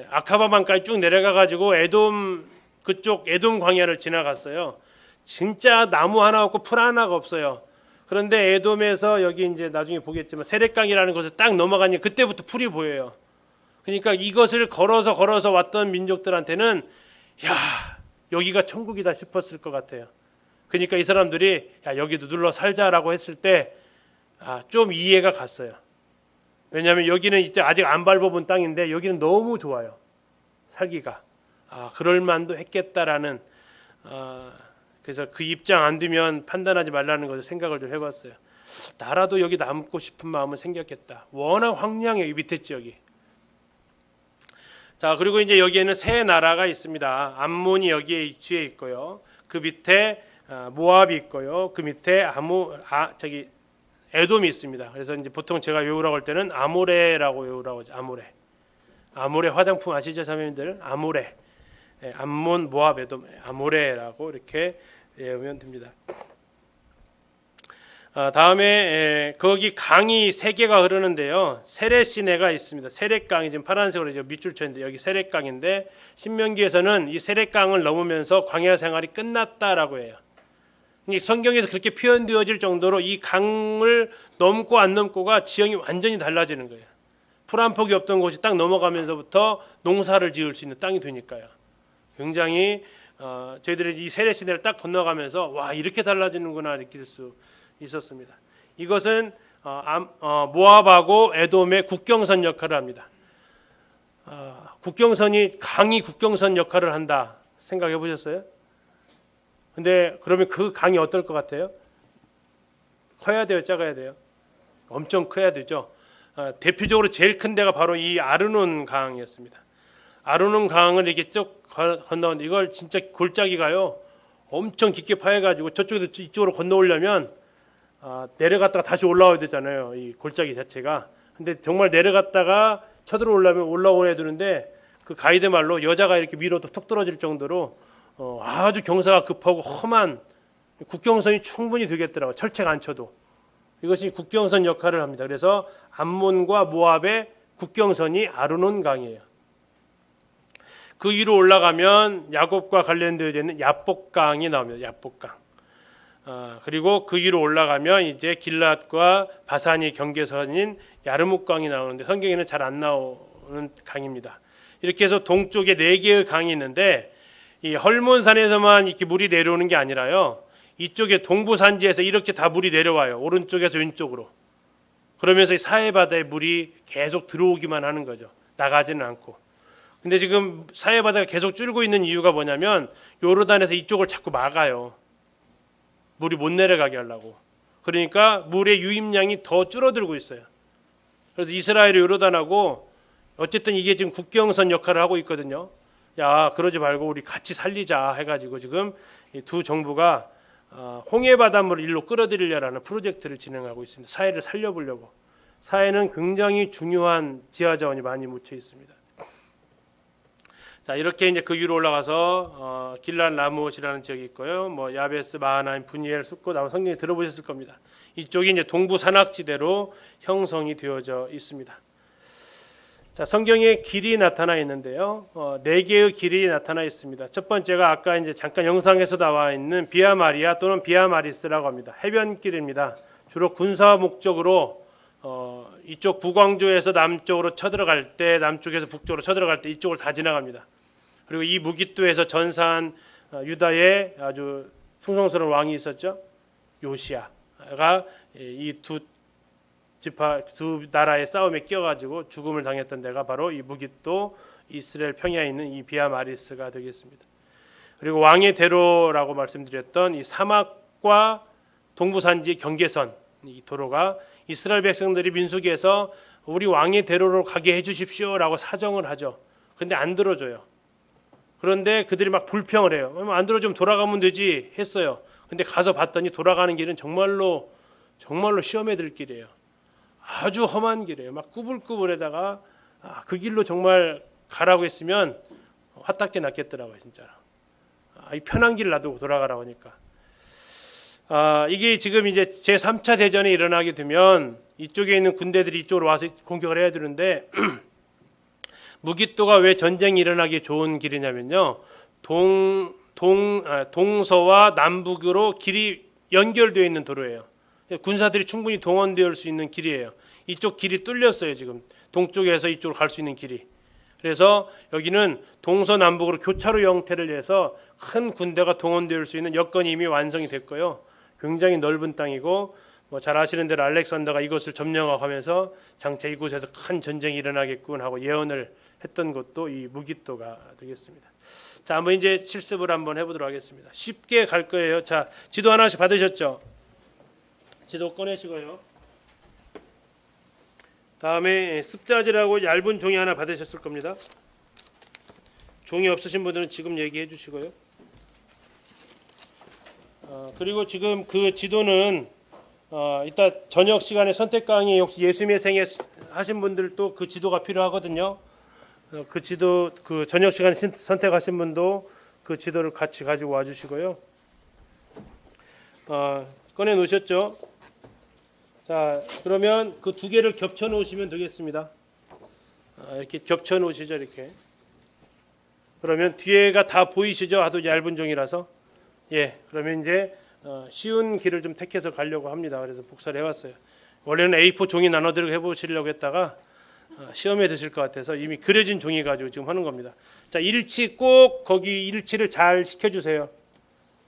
아카바만까지 쭉 내려가 가지고 에돔 그쪽 에돔 광야를 지나갔어요. 진짜 나무 하나 없고 풀 하나가 없어요. 그런데 에돔에서 여기 이제 나중에 보겠지만 세렛강이라는 곳을 딱 넘어가니 그때부터 풀이 보여요. 그러니까 이것을 걸어서 왔던 민족들한테는 야, 여기가 천국이다 싶었을 것 같아요. 그러니까 이 사람들이 야, 여기도 눌러 살자라고 했을 때 좀 이해가 갔어요. 왜냐하면 여기는 이제 아직 안 밟아본 땅인데 여기는 너무 좋아요. 살기가. 그럴 만도 했겠다라는 그래서 그 입장 안 두면 판단하지 말라는 것을 생각을 좀 해봤어요. 나라도 여기 남고 싶은 마음은 생겼겠다. 워낙 황량해요, 이 밑에 지역이. 자, 그리고 이제 여기에는 세 나라가 있습니다. 암몬이 여기에 위치해 있고요. 그 밑에 모압이 있고요. 그 밑에 에돔이 있습니다. 그래서 이제 보통 제가 외우라고 할 때는 아모레라고 외우라고 하죠. 아모레 화장품 아시죠, 자매님들? 아모레. 암몬, 모압, 에돔, 아모레라고 이렇게 외우면 됩니다. 다음에 거기 강이 세 개가 흐르는데요. 세렛 시내가 있습니다. 세렛강이 지금 파란색으로 밑줄 쳤는데 여기 세렛강인데 신명기에서는 이 세렛강을 넘으면서 광야 생활이 끝났다라고 해요. 성경에서 그렇게 표현되어질 정도로 이 강을 넘고 안 넘고가 지형이 완전히 달라지는 거예요. 풀 한 폭이 없던 곳이 딱 넘어가면서부터 농사를 지을 수 있는 땅이 되니까요. 굉장히 저희들이 이 세렛 시내를 딱 건너가면서 와, 이렇게 달라지는구나 느낄 수 있었습니다. 이것은 모압하고 에돔의 국경선 역할을 합니다. 국경선이 강이 국경선 역할을 한다 생각해 보셨어요? 근데 그러면 그 강이 어떨 것 같아요? 커야 돼요, 작아야 돼요? 엄청 커야 되죠. 대표적으로 제일 큰 데가 바로 이 아르논 강이었습니다. 아르논 강을 이렇게 쭉 건너는데 이걸 진짜 골짜기가요 엄청 깊게 파해가지고 저쪽에서 이쪽으로 건너오려면 내려갔다가 다시 올라와야 되잖아요, 이 골짜기 자체가. 근데 정말 내려갔다가 쳐들어 올라오야 되는데 그 가이드 말로 여자가 이렇게 밀어도 툭 떨어질 정도로 아주 경사가 급하고 험한 국경선이 충분히 되겠더라고요. 철책 안 쳐도. 이것이 국경선 역할을 합니다. 그래서 암몬과 모압의 국경선이 아르논 강이에요. 그 위로 올라가면 야곱과 관련되어 있는 야복강이 나옵니다. 야복강. 그리고 그 위로 올라가면 이제 길랏과 바산이 경계선인 야르묵강이 나오는데 성경에는 잘 안 나오는 강입니다. 이렇게 해서 동쪽에 4개의 강이 있는데 이 헐몬산에서만 이렇게 물이 내려오는 게 아니라요. 이쪽에 동부 산지에서 이렇게 다 물이 내려와요. 오른쪽에서 왼쪽으로. 그러면서 이 사해바다에 물이 계속 들어오기만 하는 거죠. 나가지는 않고. 근데 지금 사해바다가 계속 줄고 있는 이유가 뭐냐면 요르단에서 이쪽을 자꾸 막아요. 물이 못 내려가게 하려고. 그러니까 물의 유입량이 더 줄어들고 있어요. 그래서 이스라엘이 요르단하고 어쨌든 이게 지금 국경선 역할을 하고 있거든요. 야, 그러지 말고 우리 같이 살리자 해가지고 지금 이 두 정부가 홍해 바닷물을 일로 끌어들이려는 프로젝트를 진행하고 있습니다. 사해를 살려보려고. 사해는 굉장히 중요한 지하 자원이 많이 묻혀 있습니다. 자, 이렇게 이제 그 위로 올라가서 길란 라못이라는 지역이 있고요. 뭐 야베스, 마하나임, 분이엘, 숫곳 아마 성경에 들어보셨을 겁니다. 이쪽이 이제 동부 산악지대로 형성이 되어져 있습니다. 자, 성경에 길이 나타나 있는데요. 4개의 길이 나타나 있습니다. 첫 번째가 아까 이제 잠깐 영상에서 나와 있는 비아 마리아 또는 비아 마리스라고 합니다. 해변길입니다. 주로 군사 목적으로 이쪽 북왕조에서 남쪽으로 쳐들어갈 때, 남쪽에서 북쪽으로 쳐들어갈 때 이쪽을 다 지나갑니다. 그리고 이 무깃도에서 전사한 유다의 아주 충성스러운 왕이 있었죠. 요시야가 이 두 나라의 싸움에 끼어가지고 죽음을 당했던 데가 바로 이 무깃도 이스라엘 평야에 있는 이 비아마리스가 되겠습니다. 그리고 왕의 대로라고 말씀드렸던 이 사막과 동부산지의 경계선, 이 도로가 이스라엘 백성들이 민수기에서 우리 왕의 대로로 가게 해주십시오라고 사정을 하죠. 근데 안 들어줘요. 그런데 그들이 막 불평을 해요. 안 들어주면 돌아가면 되지 했어요. 근데 가서 봤더니 돌아가는 길은 정말로 시험에 들 길이에요. 아주 험한 길이에요. 막 꾸불꾸불에다가 그 길로 정말 가라고 했으면 화딱지 났겠더라고요, 진짜로. 이 편한 길 놔두고 돌아가라고 하니까. 이게 지금 이제 제3차 대전이 일어나게 되면 이쪽에 있는 군대들이 이쪽으로 와서 공격을 해야 되는데 무깃도가 왜 전쟁이 일어나기 좋은 길이냐면요. 동서와 남북으로 길이 연결되어 있는 도로예요. 군사들이 충분히 동원될 수 있는 길이에요. 이쪽 길이 뚫렸어요. 지금 동쪽에서 이쪽으로 갈 수 있는 길이. 그래서 여기는 동서남북으로 교차로 형태를 해서 큰 군대가 동원될 수 있는 여건이 이미 완성이 됐고요. 굉장히 넓은 땅이고 잘 아시는 대로 알렉산더가 이것을 점령하면서 장차 이곳에서 큰 전쟁이 일어나겠군 하고 예언을 했던 것도 이 무깃도가 되겠습니다. 자, 한번 이제 실습을 한번 해보도록 하겠습니다. 쉽게 갈 거예요. 자, 지도 하나씩 받으셨죠? 지도 꺼내시고요. 다음에 습자지라고 얇은 종이 하나 받으셨을 겁니다. 종이 없으신 분들은 지금 얘기해 주시고요. 그리고 지금 그 지도는 이따 저녁 시간에 선택 강의 혹시 예수님의 생애 하신 분들도 그 지도가 필요하거든요. 그 지도 그 저녁 시간에 선택하신 분도 그 지도를 같이 가지고 와주시고요. 꺼내 놓으셨죠? 자, 그러면 그 두 개를 겹쳐 놓으시면 되겠습니다. 이렇게 겹쳐 놓으시죠, 이렇게. 그러면 뒤에가 다 보이시죠? 아주 얇은 종이라서. 예, 그러면 이제 쉬운 길을 좀 택해서 가려고 합니다. 그래서 복사를 해왔어요. 원래는 A4 종이 나눠드리고 해보시려고 했다가 시험에 드실 것 같아서 이미 그려진 종이 가지고 지금 하는 겁니다. 자, 일치 꼭 거기 일치를 잘 시켜주세요.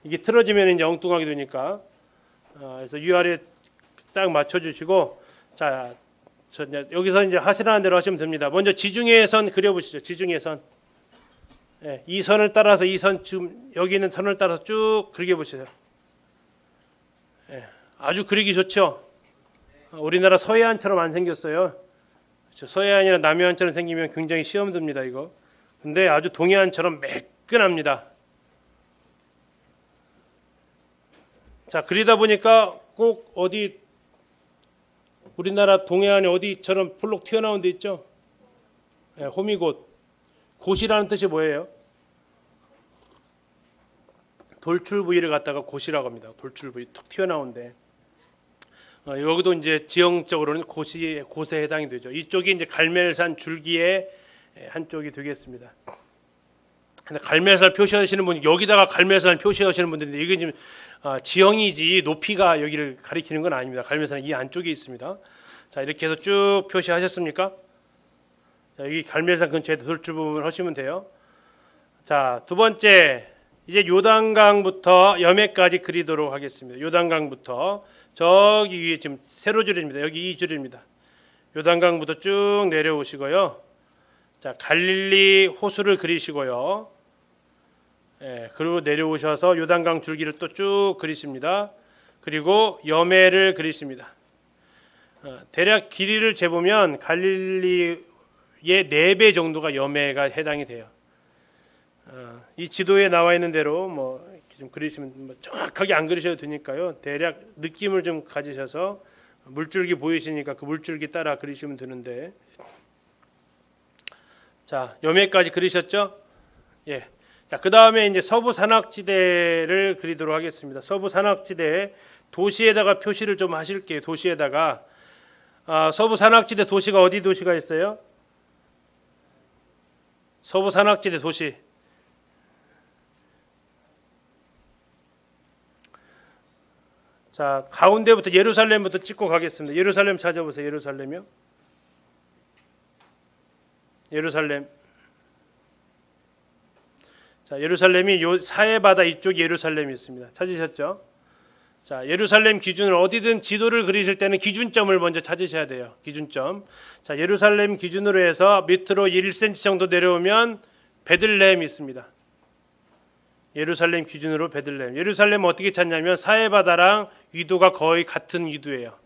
이게 틀어지면 이제 엉뚱하게 되니까. 그래서 위아래 딱 맞춰주시고, 자, 여기서 이제 하시라는 대로 하시면 됩니다. 먼저 지중해 선 그려보시죠. 지중해 선. 예, 이 선을 따라서 이 선 지금 여기 있는 선을 따라서 쭉 그려보세요. 예, 아주 그리기 좋죠. 우리나라 서해안처럼 안 생겼어요. 그렇죠? 서해안이나 남해안처럼 생기면 굉장히 시험 듭니다, 이거. 근데 아주 동해안처럼 매끈합니다. 자, 그리다 보니까 꼭 어디 우리나라 동해안에 어디처럼 폴록 튀어나온 데 있죠? 예, 호미곶. 곶이라는 뜻이 뭐예요? 돌출 부위를 갖다가 곶이라고 합니다. 돌출 부위 툭 튀어나온데 여기도 이제 지형적으로는 곶에 해당이 되죠. 이쪽이 이제 갈멜산 줄기의 한쪽이 되겠습니다. 근데 갈멜산 표시하시는 분이 여기다가 갈멜산 표시하시는 분들인데 이게 지금 지형이지 높이가 여기를 가리키는 건 아닙니다. 갈멜산은 이 안쪽에 있습니다. 자, 이렇게 해서 쭉 표시하셨습니까? 자, 여기 갈멜산 근처에 돌출 부분을 하시면 돼요. 자, 두 번째 이제 요단강부터 염해까지 그리도록 하겠습니다. 요단강부터 저기 위에 지금 세로 줄입니다. 여기 이 줄입니다. 요단강부터 쭉 내려오시고요. 자, 갈릴리 호수를 그리시고요. 예, 그리고 내려오셔서 요단강 줄기를 또 쭉 그리십니다. 그리고 염해를 그리십니다. 대략 길이를 재보면 갈릴리의 4배 정도가 염해가 해당이 돼요. 이 지도에 나와 있는 대로 뭐 좀 그리시면 정확하게 안 그리셔도 되니까요. 대략 느낌을 좀 가지셔서 물줄기 보이시니까 그 물줄기 따라 그리시면 되는데, 자, 염해까지 그리셨죠? 예. 자, 그 다음에 이제 서부 산악지대를 그리도록 하겠습니다. 서부 산악지대 도시에다가 표시를 좀 하실게요. 도시에다가 서부 산악지대 도시가 어디 도시가 있어요? 서부 산악지대 도시. 자, 가운데부터 예루살렘부터 찍고 가겠습니다. 예루살렘 찾아보세요. 예루살렘이요. 예루살렘. 자, 예루살렘이 요 사해바다 이쪽 예루살렘이 있습니다. 찾으셨죠? 자, 예루살렘 기준으로 어디든 지도를 그리실 때는 기준점을 먼저 찾으셔야 돼요. 기준점. 자, 예루살렘 기준으로 해서 밑으로 1cm 정도 내려오면 베들레헴이 있습니다. 예루살렘 기준으로 베들레헴. 예루살렘은 어떻게 찾냐면 사해바다랑 위도가 거의 같은 위도예요.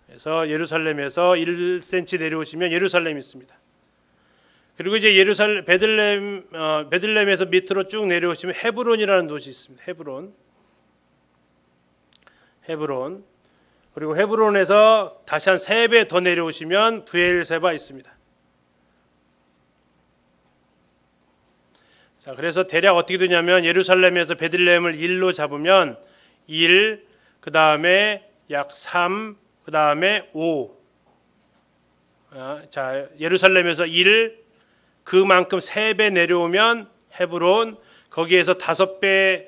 그래서 예루살렘에서 1cm 내려오시면 예루살렘이 있습니다. 그리고 이제 베들레헴에서 밑으로 쭉 내려오시면 헤브론이라는 도시 있습니다. 헤브론. 그리고 헤브론에서 다시 한 3배 더 내려오시면 브엘세바 있습니다. 자, 그래서 대략 어떻게 되냐면 예루살렘에서 베들레헴을 1로 잡으면 1, 그 다음에 약 3, 그 다음에 5. 자, 예루살렘에서 1, 그만큼 3배 내려오면 헤브론, 거기에서 5배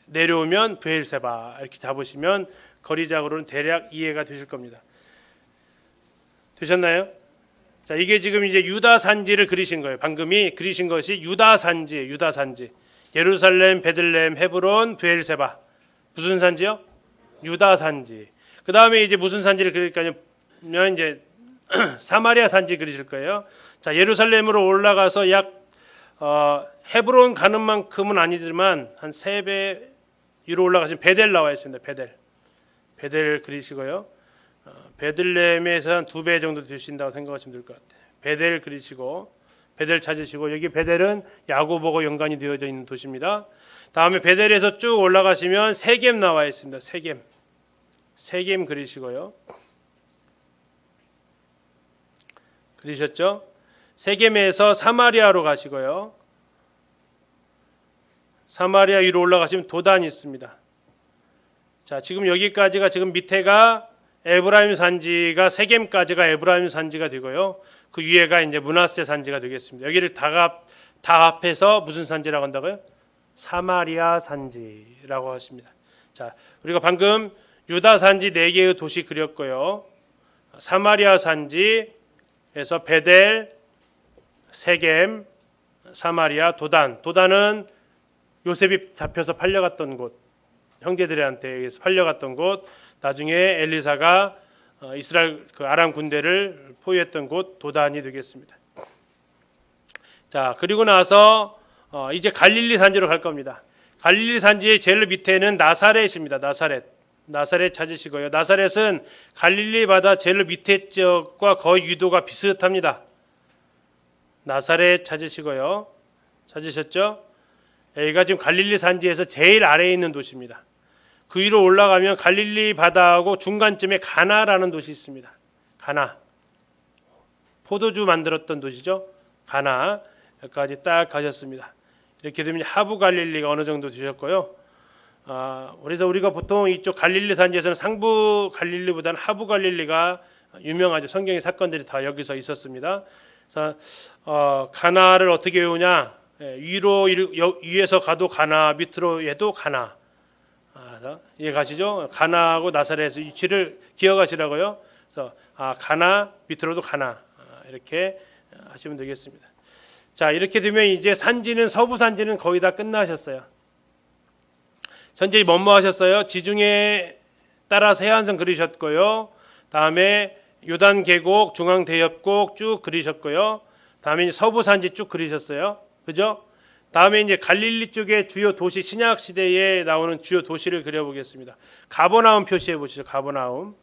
내려오면 브엘세바 이렇게 잡으시면 거리작으로는 대략 이해가 되실 겁니다. 되셨나요? 자, 이게 지금 이제 유다 산지를 그리신 거예요. 방금이 그리신 것이 유다 산지예요. 유다 산지. 예루살렘, 베들레헴, 헤브론, 브엘세바. 무슨 산지요? 유다 산지. 그 다음에 이제 무슨 산지를 그릴까요? 이제 사마리아 산지 그리실 거예요. 자, 예루살렘으로 올라가서 약 헤브론 가는 만큼은 아니지만 한 3배 위로 올라가시면 베델 나와 있습니다. 베델 그리시고요. 베들레헴에서 한 2배 정도 되신다고 생각하시면 될 것 같아요. 베델 그리시고 베델 찾으시고 여기 베델은 야고보고 연관이 되어져 있는 도시입니다. 다음에 베델에서 쭉 올라가시면 세겜 나와 있습니다. 세겜 그리시고요. 그리셨죠? 세겜에서 사마리아로 가시고요. 사마리아 위로 올라가시면 도단이 있습니다. 자, 지금 여기까지가 지금 밑에가 에브라임 산지가 세겜까지가 에브라임 산지가 되고요. 그 위에가 이제 므낫세 산지가 되겠습니다. 여기를 다 합해서 무슨 산지라고 한다고요? 사마리아 산지라고 하십니다. 자, 우리가 방금 유다 산지 4개의 도시 그렸고요. 사마리아 산지에서 베델, 세겜, 사마리아, 도단은 요셉이 잡혀서 팔려갔던 곳, 형제들한테 의해서 팔려갔던 곳, 나중에 엘리사가 이스라엘 그 아람 군대를 포위했던 곳 도단이 되겠습니다. 자, 그리고 나서 이제 갈릴리 산지로 갈 겁니다. 갈릴리 산지의 제일 밑에는 나사렛입니다. 나사렛 찾으시고요. 나사렛은 갈릴리 바다 제일 밑에 지역과 거의 위도가 비슷합니다. 나사렛 찾으시고요. 찾으셨죠? 여기가 지금 갈릴리 산지에서 제일 아래에 있는 도시입니다. 그 위로 올라가면 갈릴리 바다하고 중간쯤에 가나라는 도시 있습니다. 가나. 포도주 만들었던 도시죠. 가나. 여기까지 딱 가셨습니다. 이렇게 되면 하부 갈릴리가 어느 정도 되셨고요. 그래서 우리가 보통 이쪽 갈릴리 산지에서는 상부 갈릴리보다는 하부 갈릴리가 유명하죠. 성경의 사건들이 다 여기서 있었습니다. 그래서 가나를 어떻게 외우냐? 위에서 가도 가나, 밑으로 해도 가나. 이해 가시죠? 가나하고 나사렛의 위치를 기억하시라고요. 그래서 가나, 밑으로도 가나. 이렇게 하시면 되겠습니다. 자, 이렇게 되면 이제 산지는 서부 산지는 거의 다 끝나셨어요. 현재 뭐뭐 하셨어요? 지중해 따라서 해안선 그리셨고요. 다음에 요단 계곡, 중앙 대협곡 쭉 그리셨고요. 다음에 이제 서부 산지 쭉 그리셨어요. 그죠? 다음에 이제 갈릴리 쪽의 주요 도시, 신약 시대에 나오는 주요 도시를 그려보겠습니다. 가버나움 표시해 보시죠. 가버나움.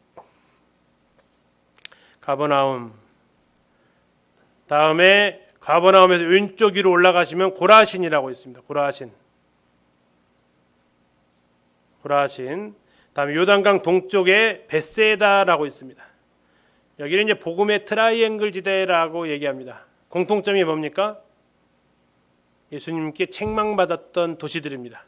다음에 가버나움에서 왼쪽 위로 올라가시면 고라신이라고 있습니다. 고라신. 다음에 요단강 동쪽에 베세다라고 있습니다. 여기는 이제 복음의 트라이앵글 지대라고 얘기합니다. 공통점이 뭡니까? 예수님께 책망받았던 도시들입니다.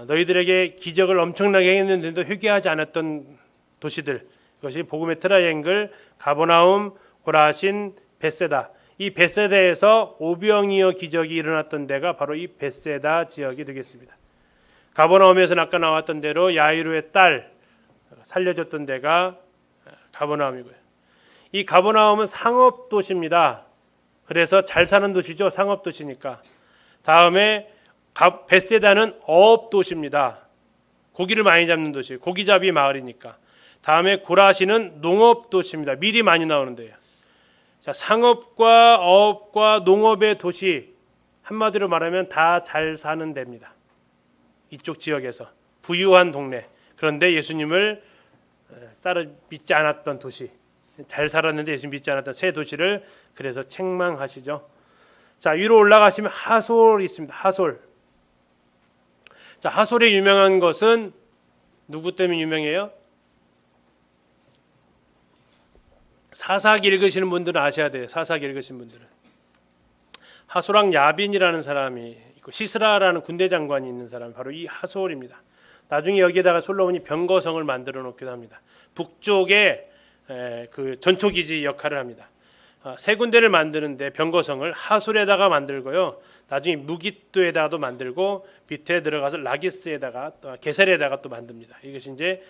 너희들에게 기적을 엄청나게 했는데도 회개하지 않았던 도시들. 이것이 복음의 트라이앵글, 가버나움, 고라신, 베세다. 이 베세다에서 오병이어 기적이 일어났던 데가 바로 이 베세다 지역이 되겠습니다. 가버나움에서는 아까 나왔던 대로 야이로의 딸 살려줬던 데가 가버나움이고요. 이 가버나움은 상업 도시입니다. 그래서 잘 사는 도시죠. 상업 도시니까. 다음에 베세다는 어업 도시입니다. 고기를 많이 잡는 도시, 고기잡이 마을이니까. 다음에 고라시는 농업 도시입니다. 밀이 많이 나오는데요. 자, 상업과 어업과 농업의 도시, 한마디로 말하면 다 잘 사는 데입니다. 이쪽 지역에서 부유한 동네. 그런데 예수님을 따로 믿지 않았던 도시, 잘 살았는데 예수님 믿지 않았던 새 도시를 그래서 책망하시죠. 자, 위로 올라가시면 하솔이 있습니다. 하솔. 자, 하솔의 유명한 것은 누구 때문에 유명해요? 사사기 읽으시는 분들은 아셔야 돼요. 사사기 읽으신 분들은. 하솔왕 야빈이라는 사람이 있고 시스라라는 군대 장관이 있는 사람이 바로 이 하솔입니다. 나중에 여기에다가 솔로몬이 병거성을 만들어 놓기도 합니다. 북쪽에 그 전초기지 역할을 합니다. 세 군데를 만드는데 병거성을 하솔에다가 만들고요. 나중에 무깃도에다가도 만들고 밑에 들어가서 라기스에다가 또 게셀에다가 또 만듭니다. 이것이 이제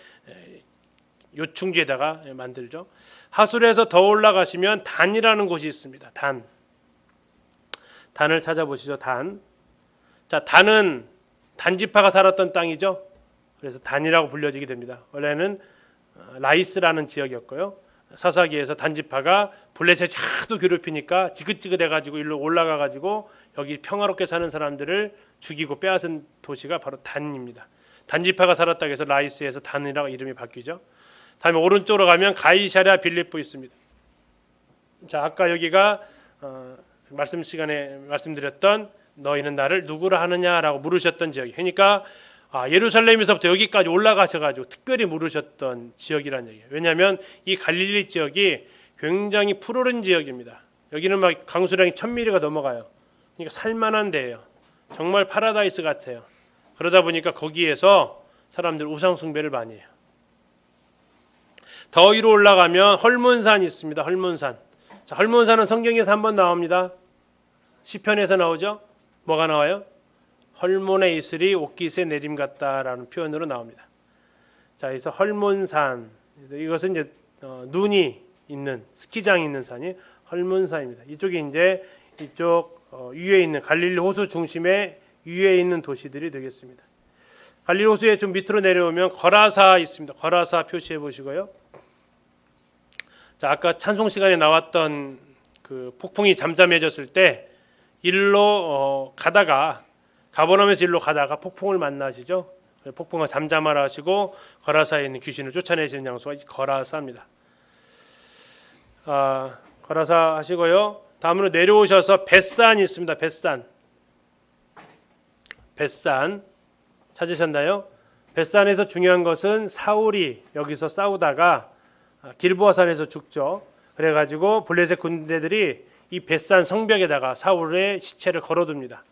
요충지에다가 만들죠. 하솔에서 더 올라가시면 단이라는 곳이 있습니다. 단을 찾아보시죠. 단. 자, 단은 단지파가 살았던 땅이죠. 그래서 단이라고 불려지게 됩니다. 원래는 라이스라는 지역이었고요. 사사기에서 단지파가 블레셋이 하도 괴롭히니까 지긋지긋해가지고 일로 올라가가지고 여기 평화롭게 사는 사람들을 죽이고 빼앗은 도시가 바로 단입니다. 단지파가 살았다고 해서 라이스에서 단이라고 이름이 바뀌죠. 다음에 오른쪽으로 가면 가이사랴 빌립보 있습니다. 자, 아까 여기가 말씀 시간에 말씀드렸던 너희는 나를 누구라 하느냐라고 물으셨던 지역이. 그러니까 예루살렘에서부터 여기까지 올라가셔가지고 특별히 물으셨던 지역이라는 얘기예요. 왜냐하면 이 갈릴리 지역이 굉장히 푸르른 지역입니다. 여기는 막 강수량이 1000mm가 넘어가요. 그러니까 살만한 데예요. 정말 파라다이스 같아요. 그러다 보니까 거기에서 사람들 우상 숭배를 많이 해요. 더 위로 올라가면 헐몬산이 있습니다. 헐몬산. 자, 헐몬산은 성경에서 한번 나옵니다. 시편에서 나오죠. 뭐가 나와요? 헐몬의 이슬이 옷깃에 내림 같다라는 표현으로 나옵니다. 자, 그래서 헐몬산, 이것은 이제 눈이 있는 스키장이 있는 산이 헐몬산입니다. 이쪽이 이제 이쪽 위에 있는 갈릴리 호수 중심에 위에 있는 도시들이 되겠습니다. 갈릴리 호수에 좀 밑으로 내려오면 거라사 있습니다. 거라사 표시해 보시고요. 자, 아까 찬송 시간에 나왔던 그 폭풍이 잠잠해졌을 때 일로 가다가 가버나움에서 일로 가다가 폭풍을 만나시죠. 폭풍을 잠잠하라 하시고 거라사에 있는 귀신을 쫓아내시는 장소가 거라사입니다. 거라사 하시고요. 다음으로 내려오셔서 벳산이 있습니다. 벳산 찾으셨나요? 벳산에서 중요한 것은 사울이 여기서 싸우다가 길보아산에서 죽죠. 그래가지고 블레셋 군대들이 이 벳산 성벽에다가 사울의 시체를 걸어둡니다.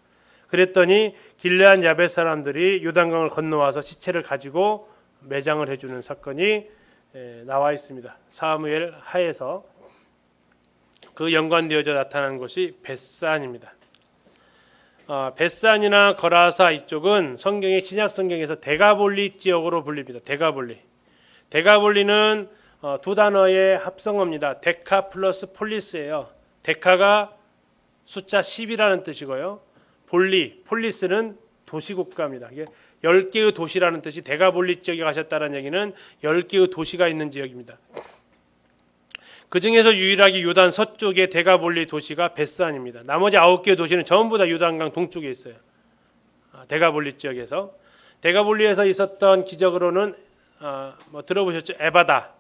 그랬더니 길르앗 야벳 사람들이 요단강을 건너와서 시체를 가지고 매장을 해주는 사건이 나와 있습니다. 사무엘 하에서 그 연관되어져 나타난 곳이 벳산입니다. 벳산이나 거라사 이쪽은 성경의 신약 성경에서 데가볼리 지역으로 불립니다. 데가볼리는 두 단어의 합성어입니다. 데카 플러스 폴리스예요. 데카가 숫자 10이라는 뜻이고요. 폴리스는 도시국가입니다. 이게 10개의 도시라는 뜻이 데가볼리 지역에 가셨다는 얘기는 10개의 도시가 있는 지역입니다. 그 중에서 유일하게 요단 서쪽에 데가볼리 도시가 벳산입니다. 나머지 9개의 도시는 전부 다 요단강 동쪽에 있어요. 데가볼리 지역에서. 데가볼리에서 있었던 기적으로는 들어보셨죠? 에바다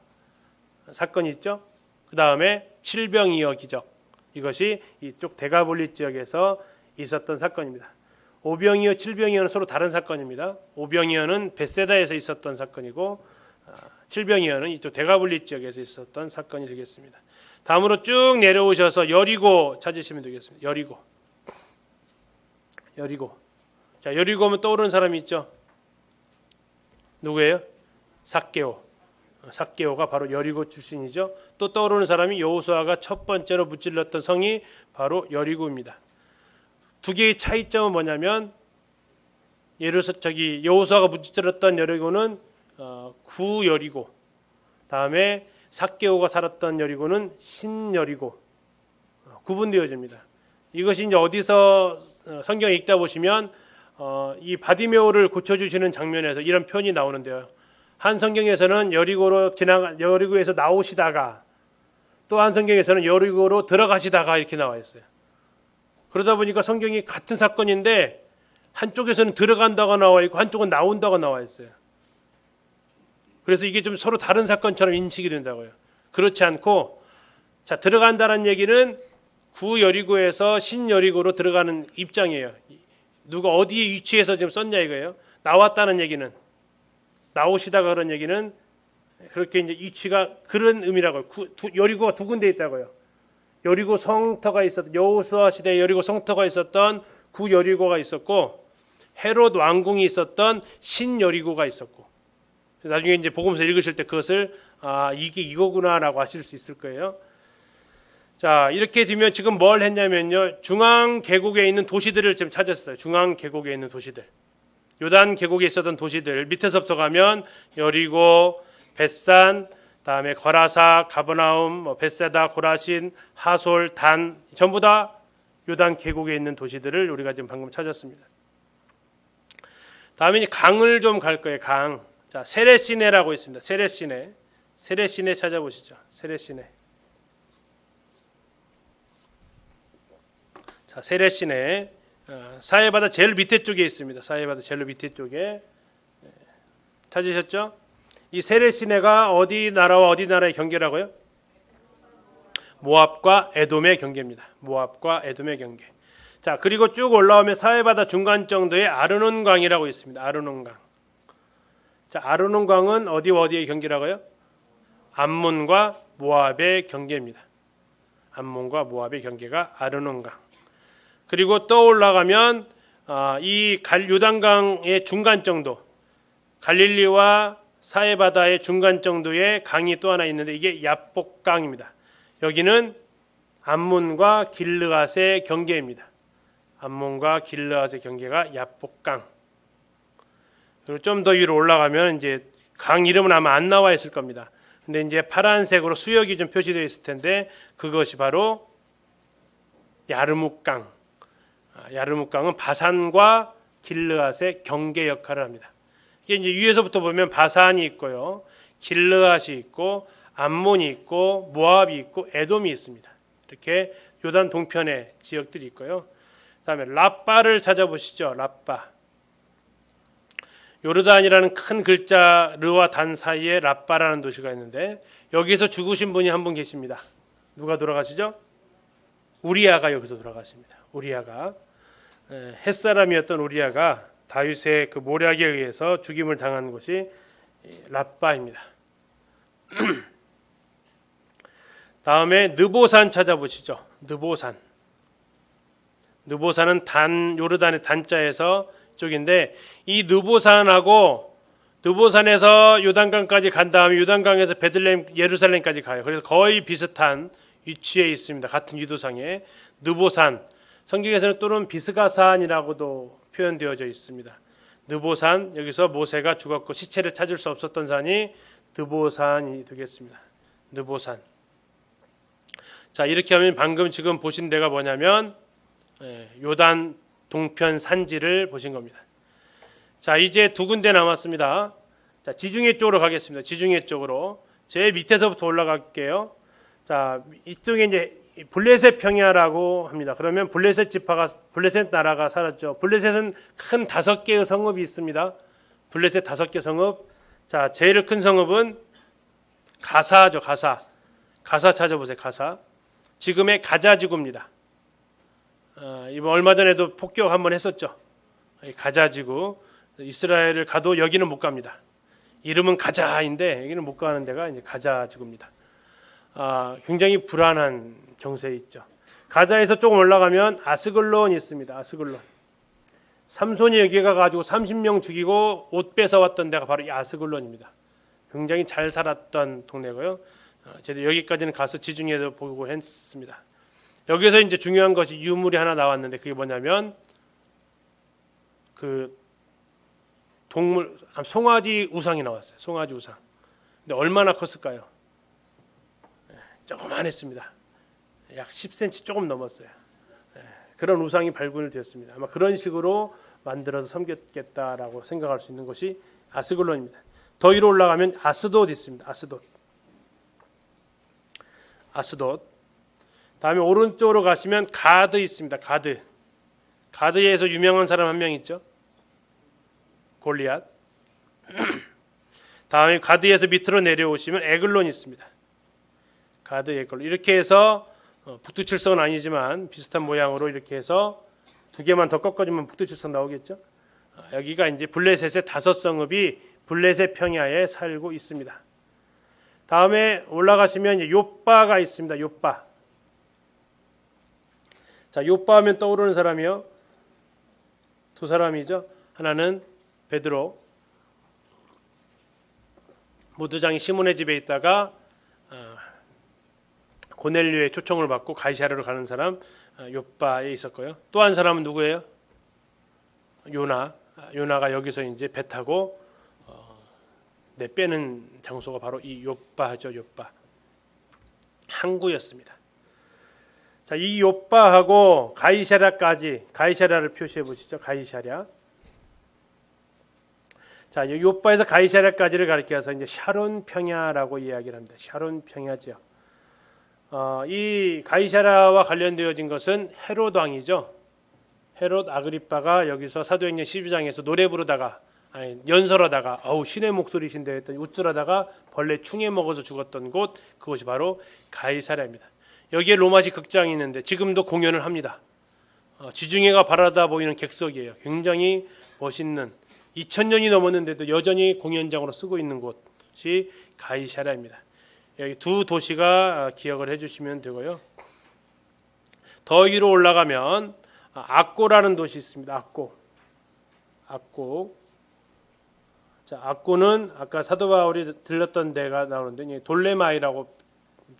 사건이 있죠. 그 다음에 칠병이어 기적. 이것이 이쪽 데가볼리 지역에서 있었던 사건입니다. 오병이어, 칠병이어는 서로 다른 사건입니다. 오병이어는 벳세다에서 있었던 사건이고 칠병이어는 이쪽 데가볼리 지역에서 있었던 사건이 되겠습니다. 다음으로 쭉 내려오셔서 여리고 찾으시면 되겠습니다. 여리고. 자, 여리고면 떠오르는 사람이 있죠. 누구예요? 삭개오가 바로 여리고 출신이죠. 또 떠오르는 사람이 여호수아가 첫 번째로 무찔렀던 성이 바로 여리고입니다. 두 개의 차이점은 뭐냐면 여호수아가 무찌르었던 여리고는 구여리고, 다음에 삭개오가 살았던 여리고는 신여리고 구분되어집니다. 이것이 이제 어디서 성경 읽다 보시면 이 바디메오를 고쳐주시는 장면에서 이런 표현이 나오는데요. 한 성경에서는 여리고에서 나오시다가, 또 한 성경에서는 여리고로 들어가시다가 이렇게 나와 있어요. 그러다 보니까 성경이 같은 사건인데 한쪽에서는 들어간다고 나와 있고 한쪽은 나온다고 나와 있어요. 그래서 이게 좀 서로 다른 사건처럼 인식이 된다고요. 그렇지 않고, 자, 들어간다는 얘기는 구여리고에서 신여리고로 들어가는 입장이에요. 누가 어디에 위치해서 지금 썼냐 이거예요. 나왔다는 얘기는, 나오시다가 그런 얘기는 그렇게 이제 위치가 그런 의미라고요. 여리고가 두 군데 있다고요. 여리고 성터가 있었던, 여호수아 시대에 여리고 성터가 있었던 구여리고가 있었고, 헤롯 왕궁이 있었던 신여리고가 있었고, 나중에 이제 복음서 읽으실 때 그것을 이게 이거구나라고 하실 수 있을 거예요. 자, 이렇게 되면 지금 뭘 했냐면요, 중앙 계곡에 있는 도시들을 지금 찾았어요. 중앙 계곡에 있는 도시들, 요단 계곡에 있었던 도시들 밑에서부터 가면 여리고, 벳산, 다음에 거라사, 가버나움, 벳세다, 고라신, 하솔, 단, 전부 다 요단 계곡에 있는 도시들을 우리가 지금 방금 찾았습니다. 다음에 이제 강을 좀 갈 거예요. 강. 자, 세레시네라고 있습니다. 세레시네 찾아보시죠. 세레시네. 자, 세레시네. 사해바다 제일 밑에 쪽에 있습니다. 사해바다 제일 밑에 쪽에. 찾으셨죠? 이 세레시네가 어디 나라와 어디 나라의 경계라고요? 모압과 에돔의 경계입니다. 모압과 에돔의 경계. 자, 그리고 쭉 올라오면 사해바다 중간 정도에 아르논강이라고 있습니다. 아르논강. 자, 아르논강은 어디와 어디의 경계라고요? 암몬과 모압의 경계입니다. 암몬과 모압의 경계가 아르논강. 그리고 또 올라가면 이 요단강의 중간 정도, 갈릴리와 사해바다의 중간 정도의 강이 또 하나 있는데 이게 야복강입니다. 여기는 암몬과 길르앗의 경계입니다. 암몬과 길르앗의 경계가 야복강. 그리고 좀 더 위로 올라가면 이제 강 이름은 아마 안 나와 있을 겁니다. 근데 이제 파란색으로 수역이 좀 표시되어 있을 텐데 그것이 바로 야르묵강. 야르묵강은 바산과 길르앗의 경계 역할을 합니다. 이게 이제 위에서부터 보면 바산이 있고요, 길르앗이 있고, 암몬이 있고, 모압이 있고, 에돔이 있습니다. 이렇게 요단 동편의 지역들이 있고요. 그다음에 라빠를 찾아보시죠. 라빠. 요르단이라는 큰 글자 르와 단 사이에 라빠라는 도시가 있는데 여기서 죽으신 분이 한 분 계십니다. 누가 돌아가시죠? 우리아가 여기서 돌아가십니다. 우리아가 햇사람이었던 우리아가 다윗의 그 모략에 의해서 죽임을 당한 곳이 라빠입니다. 다음에 느보산 찾아보시죠. 느보산은 요르단의 단자에서 쪽인데 이 느보산에서 요단강까지 간 다음에 요단강에서 베들레헴, 예루살렘까지 가요. 그래서 거의 비슷한 위치에 있습니다. 같은 유도상에 느보산, 성경에서는 또는 비스가산이라고도 표현되어져 있습니다. 느보산, 여기서 모세가 죽었고 시체를 찾을 수 없었던 산이 느보산이 되겠습니다. 느보산. 자, 이렇게 하면 방금 지금 보신 데가 뭐냐면 요단 동편 산지를 보신 겁니다. 자, 이제 두 군데 남았습니다. 자, 지중해 쪽으로 가겠습니다. 지중해 쪽으로 제일 밑에서부터 올라갈게요. 자, 이쪽에 이제 블레셋 평야라고 합니다. 그러면 블레셋 나라가 살았죠. 블레셋은 큰 5개의 성읍이 있습니다. 블레셋 5개 성읍. 자, 제일 큰 성읍은 가사죠. 가사 찾아보세요. 가사. 지금의 가자 지구입니다. 이번 얼마 전에도 폭격 한번 했었죠. 가자 지구. 이스라엘을 가도 여기는 못 갑니다. 이름은 가자인데 여기는 못 가는 데가 이제 가자 지구입니다. 굉장히 불안한 정세에 있죠. 가자에서 조금 올라가면 아스글론이 있습니다. 아스글론. 삼손이 여기 가가지고 30명 죽이고 옷 뺏어왔던 데가 바로 이 아스글론입니다. 굉장히 잘 살았던 동네고요. 저도 여기까지는 가서 지중해도 보고 했습니다. 여기서 이제 중요한 것이 유물이 하나 나왔는데 그게 뭐냐면 그 동물 송아지 우상이 나왔어요. 송아지 우상. 근데 얼마나 컸을까요? 조그만했습니다. 약 10cm 조금 넘었어요. 그런 우상이 발굴되었습니다. 아마 그런 식으로 만들어서 섬겼겠다라고 생각할 수 있는 것이 아스글론입니다. 더 위로 올라가면 아스돗 있습니다. 아스돗. 다음에 오른쪽으로 가시면 가드 있습니다. 가드에서 유명한 사람 한 명 있죠. 골리앗. 다음에 가드에서 밑으로 내려오시면 에글론 있습니다. 가드, 에글론. 이렇게 해서 북두칠성은 아니지만 비슷한 모양으로 이렇게 해서 두 개만 더 꺾어주면 북두칠성 나오겠죠. 여기가 이제 블레셋의 5성읍이 블레셋 평야에 살고 있습니다. 다음에 올라가시면 욥바가 있습니다. 욥바. 자, 욥바 하면 떠오르는 사람이요. 두 사람이죠. 하나는 베드로. 무두장이 시몬의 집에 있다가 고넬료의 초청을 받고 가이사랴로 가는 사람 욥바에 있었고요. 또 한 사람은 누구예요? 요나가 여기서 이제 배 타고 내빼는 장소가 바로 이 욥바죠. 욥바. 항구였습니다. 자, 이 욥바하고 가이사랴를 표시해 보시죠. 가이사랴. 자, 욥바에서 가이사랴까지를 가리켜서 이제 샤론 평야라고 이야기를 합니다. 샤론 평야 지역. 이 가이사랴와 관련되어진 것은 헤롯 왕이죠. 헤롯 아그리빠가 여기서 사도행전 12장에서 노래 부르다가 연설하다가 신의 목소리신데 했더니 우쭐하다가 벌레 충에 먹어서 죽었던 곳, 그것이 바로 가이사랴입니다. 여기에 로마식 극장이 있는데 지금도 공연을 합니다. 지중해가 바라다 보이는 객석이에요. 굉장히 멋있는 2000년이 넘었는데도 여전히 공연장으로 쓰고 있는 곳이 가이사랴입니다. 여기 두 도시가 기억을 해주시면 되고요. 더 위로 올라가면 악고라는 도시 있습니다. 악고. 자, 악고는 아까 사도 바울이 들렀던 데가 나오는데 돌레마이라고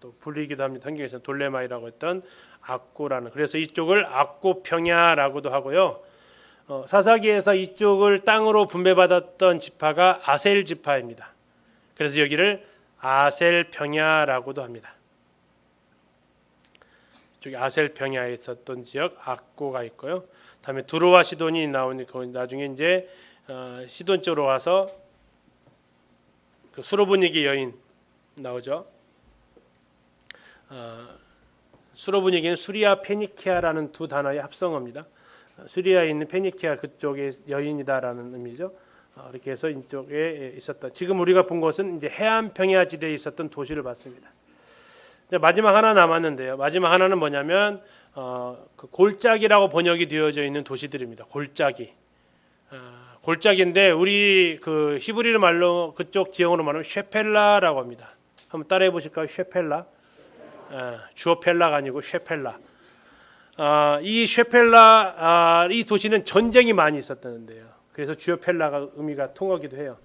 또 불리기도 합니다. 성경에서 돌레마이라고 했던 악고라는. 그래서 이쪽을 악고 평야라고도 하고요. 사사기에서 이쪽을 땅으로 분배받았던 지파가 아셀 지파입니다. 그래서 여기를 아셀 평야라고도 합니다. 이쪽에 아셀 평야에 있었던 지역 악고가 있고요. 다음에 두로와 시돈이 나오니까 나중에 이제 시돈 쪽으로 와서 그 수로분위기 여인 나오죠. 수로분위기는 수리아 페니키아라는 두 단어의 합성어입니다. 수리아에 있는 페니키아 그쪽의 여인이다라는 의미죠. 이렇게 해서 이쪽에 있었던, 지금 우리가 본 것은 이제 해안 평야지대에 있었던 도시를 봤습니다. 이제 마지막 하나 남았는데요. 마지막 하나는 뭐냐면 그 골짜기라고 번역이 되어져 있는 도시들입니다. 골짜기인데 우리 그 히브리어 말로 그쪽 지형으로 말하면 쉐펠라라고 합니다. 한번 따라해 보실까요? 쉐펠라. 주어펠라가 아니고 쉐펠라. 이 쉐펠라 이 도시는 전쟁이 많이 있었다는데요. 그래서 주어펠라가 의미가 통하기도 해요.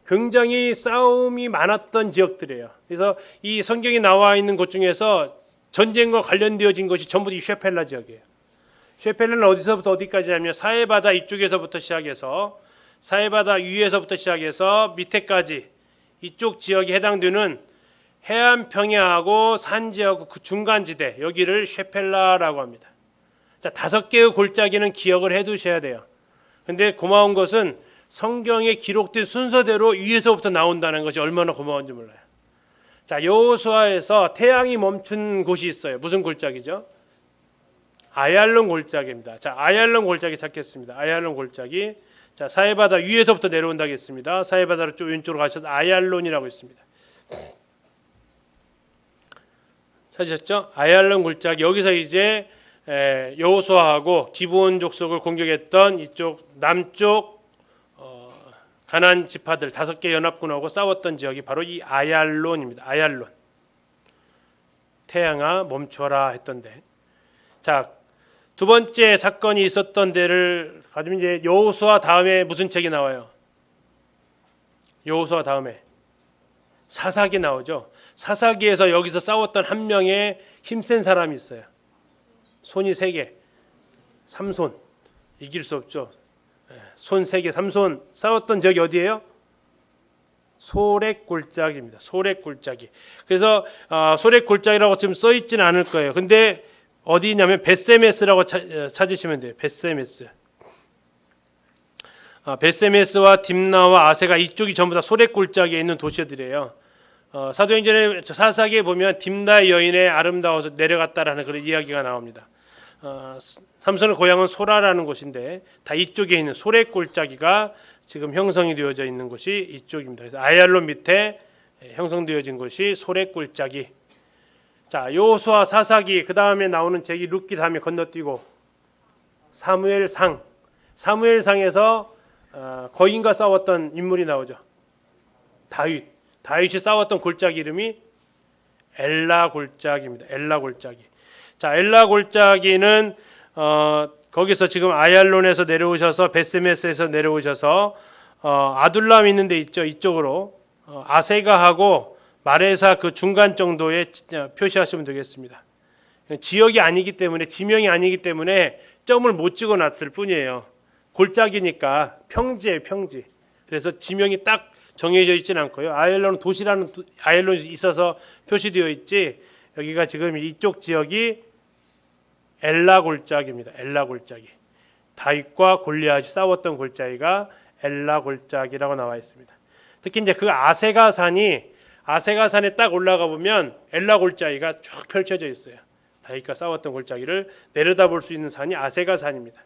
굉장히 싸움이 많았던 지역들이에요. 그래서 이 성경에 나와 있는 곳 중에서 전쟁과 관련되어진 것이 전부 이 쉐펠라 지역이에요. 쉐펠라는 어디서부터 어디까지냐면 사해바다 이쪽에서부터 시작해서 사해바다 위에서부터 시작해서 밑에까지 이쪽 지역에 해당되는 해안 평야하고 산 지역 그 중간 지대, 여기를 쉐펠라라고 합니다. 자, 5개의 골짜기는 기억을 해 두셔야 돼요. 근데 고마운 것은 성경에 기록된 순서대로 위에서부터 나온다는 것이 얼마나 고마운지 몰라요. 자, 여호수아에서 태양이 멈춘 곳이 있어요. 무슨 골짜기죠? 아얄론 골짜기입니다. 자, 아얄론 골짜기 찾겠습니다. 아얄론 골짜기. 자, 사해바다 위에서부터 내려온다고 했습니다. 사해바다로 쪽 왼쪽으로 가셔서 아얄론이라고 있습니다. 찾으셨죠? 아얄론 골짜기. 여기서 이제 여호수아하고 기브온 족속을 공격했던 이쪽 남쪽 가나안 지파들 5개 연합군하고 싸웠던 지역이 바로 이 아얄론입니다. 아얄론. 태양아 멈춰라 했던데. 자, 두 번째 사건이 있었던 데를 가지고 이제 여호수아 다음에 무슨 책이 나와요? 여호수아 다음에 사사기 나오죠. 사사기에서 여기서 싸웠던 한 명의 힘센 사람이 있어요. 손이 3개. 삼손. 이길 수 없죠. 손 세 개, 삼손 싸웠던 적이 어디예요? 소렉골짜기입니다. 소렉골짜기. 그래서 소렉골짜기라고 지금 써 있지는 않을 거예요. 근데 어디냐면 벳세메스라고 찾으시면 돼요. 벳세메스. 벳세메스와 딥나와 아세가 이쪽이 전부 다 소렉골짜기에 있는 도시들이에요. 사도행전의 사사기에 보면 딥나의 여인의 아름다워서 내려갔다라는 그런 이야기가 나옵니다. 삼손의 고향은 소라라는 곳인데 다 이쪽에 있는 소렉골짜기가 지금 형성이 되어져 있는 곳이 이쪽입니다. 그래서 아얄론 밑에 형성되어진 곳이 소렉골짜기. 자, 여호수아 사사기 그 다음에 나오는 책이 룻기 다음에 건너뛰고 사무엘상. 사무엘상에서 거인과 싸웠던 인물이 나오죠. 다윗. 다윗이 싸웠던 골짜기 이름이 엘라 골짜기입니다. 엘라 골짜기. 자, 엘라 골짜기는 거기서 지금 아얄론에서 내려오셔서 벳세메스에서 내려오셔서 아둘람 있는 데 있죠. 이쪽으로 아세가하고 마레사 그 중간 정도에 표시하시면 되겠습니다. 지역이 아니기 때문에 지명이 아니기 때문에 점을 못 찍어놨을 뿐이에요. 골짜기니까 평지예요, 평지. 그래서 지명이 딱 정해져 있지는 않고요. 아얄론은 도시라는 아얄론이 있어서 표시되어 있지. 여기가 지금 이쪽 지역이 엘라 골짜기입니다. 엘라 골짜기. 다윗과 골리앗이 싸웠던 골짜기가 엘라 골짜기라고 나와 있습니다. 특히 이제 그 아세가산에 딱 올라가 보면 엘라 골짜기가 쭉 펼쳐져 있어요. 다윗과 싸웠던 골짜기를 내려다볼 수 있는 산이 아세가산입니다.